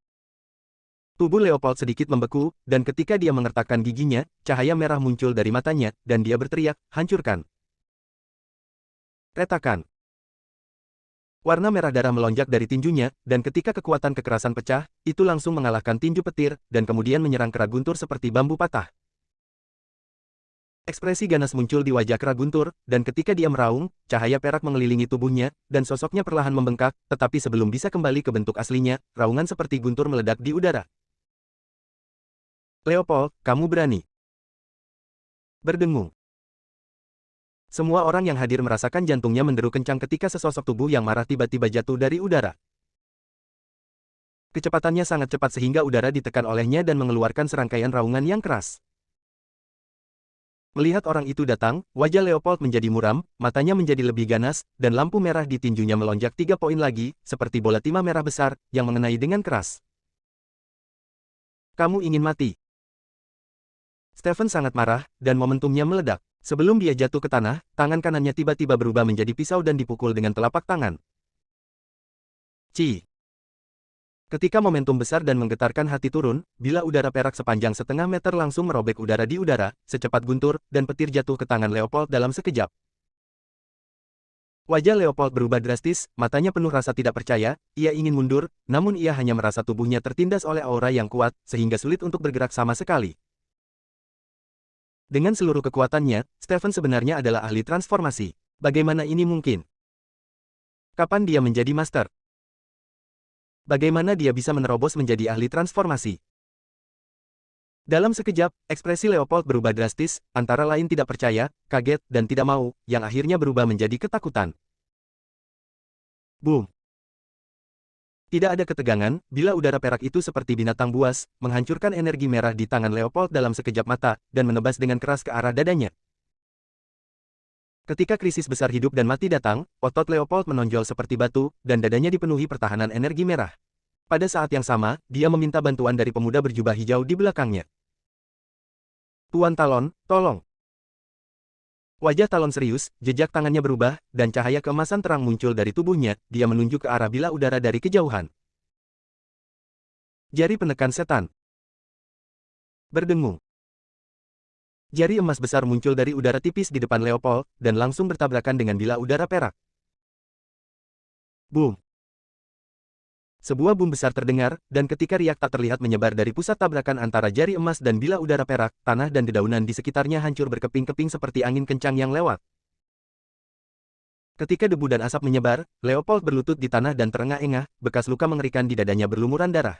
Tubuh Leopold sedikit membeku, dan ketika dia mengertakkan giginya, cahaya merah muncul dari matanya, dan dia berteriak, "Hancurkan!" Retakan. Warna merah darah melonjak dari tinjunya, dan ketika kekuatan kekerasan pecah, itu langsung mengalahkan tinju petir, dan kemudian menyerang kera guntur seperti bambu patah. Ekspresi ganas muncul di wajah kera guntur, dan ketika dia meraung, cahaya perak mengelilingi tubuhnya, dan sosoknya perlahan membengkak, tetapi sebelum bisa kembali ke bentuk aslinya, raungan seperti guntur meledak di udara. Leopold, kamu berani. Berdengung. Semua orang yang hadir merasakan jantungnya menderu kencang ketika sesosok tubuh yang marah tiba-tiba jatuh dari udara. Kecepatannya sangat cepat sehingga udara ditekan olehnya dan mengeluarkan serangkaian raungan yang keras. Melihat orang itu datang, wajah Leopold menjadi muram, matanya menjadi lebih ganas, dan lampu merah di tinjunya melonjak 3 poin lagi, seperti bola timah merah besar, yang mengenai dengan keras. Kamu ingin mati. Stephen sangat marah, dan momentumnya meledak. Sebelum dia jatuh ke tanah, tangan kanannya tiba-tiba berubah menjadi pisau dan dipukul dengan telapak tangan. Ci. Ketika momentum besar dan menggetarkan hati turun, bila udara perak sepanjang setengah meter langsung merobek udara di udara, secepat guntur, dan petir jatuh ke tangan Leopold dalam sekejap. Wajah Leopold berubah drastis, matanya penuh rasa tidak percaya, ia ingin mundur, namun ia hanya merasa tubuhnya tertindas oleh aura yang kuat, sehingga sulit untuk bergerak sama sekali. Dengan seluruh kekuatannya, Stephen sebenarnya adalah ahli transformasi. Bagaimana ini mungkin? Kapan dia menjadi master? Bagaimana dia bisa menerobos menjadi ahli transformasi? Dalam sekejap, ekspresi Leopold berubah drastis, antara lain tidak percaya, kaget, dan tidak mau, yang akhirnya berubah menjadi ketakutan. Boom! Tidak ada ketegangan, bila udara perak itu seperti binatang buas, menghancurkan energi merah di tangan Leopold dalam sekejap mata, dan menebas dengan keras ke arah dadanya. Ketika krisis besar hidup dan mati datang, otot Leopold menonjol seperti batu, dan dadanya dipenuhi pertahanan energi merah. Pada saat yang sama, dia meminta bantuan dari pemuda berjubah hijau di belakangnya. Tuan Talon, tolong. Wajah Talon serius, jejak tangannya berubah, dan cahaya keemasan terang muncul dari tubuhnya, dia menunjuk ke arah bila udara dari kejauhan. Jari penekan setan. Berdengung. Jari emas besar muncul dari udara tipis di depan Leopold, dan langsung bertabrakan dengan bila udara perak. Boom! Sebuah boom besar terdengar, dan ketika riak tak terlihat menyebar dari pusat tabrakan antara jari emas dan bila udara perak, tanah dan dedaunan di sekitarnya hancur berkeping-keping seperti angin kencang yang lewat. Ketika debu dan asap menyebar, Leopold berlutut di tanah dan terengah-engah, bekas luka mengerikan di dadanya berlumuran darah.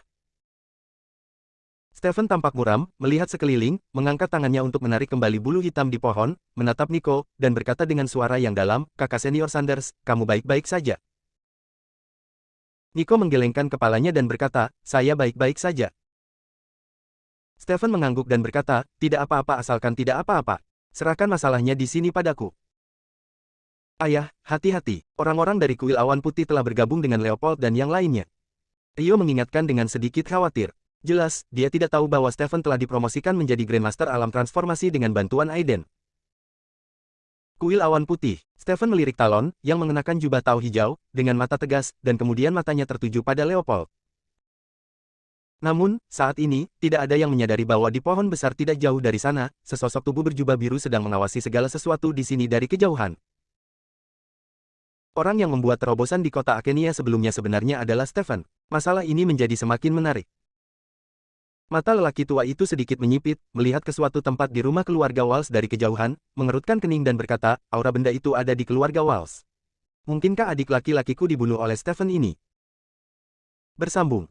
Stephen tampak muram, melihat sekeliling, mengangkat tangannya untuk menarik kembali bulu hitam di pohon, menatap Nico, dan berkata dengan suara yang dalam, "Kakak senior Sanders, kamu baik-baik saja?" Nico menggelengkan kepalanya dan berkata, "Saya baik-baik saja." Stephen mengangguk dan berkata, "Tidak apa-apa asalkan tidak apa-apa. Serahkan masalahnya di sini padaku." "Ayah, hati-hati, orang-orang dari kuil awan putih telah bergabung dengan Leopold dan yang lainnya." Rio mengingatkan dengan sedikit khawatir. Jelas, dia tidak tahu bahwa Stephen telah dipromosikan menjadi Grandmaster Alam Transformasi dengan bantuan Aiden. Kuil awan putih. Stephen melirik Talon, yang mengenakan jubah tau hijau, dengan mata tegas, dan kemudian matanya tertuju pada Leopold. Namun, saat ini, tidak ada yang menyadari bahwa di pohon besar tidak jauh dari sana, sesosok tubuh berjubah biru sedang mengawasi segala sesuatu di sini dari kejauhan. Orang yang membuat terobosan di kota Akenia sebelumnya sebenarnya adalah Stephen. Masalah ini menjadi semakin menarik. Mata lelaki tua itu sedikit menyipit, melihat ke suatu tempat di rumah keluarga Walsh dari kejauhan, mengerutkan kening dan berkata, "Aura benda itu ada di keluarga Walsh. Mungkinkah adik laki-lakiku dibunuh oleh Stephen ini?" Bersambung.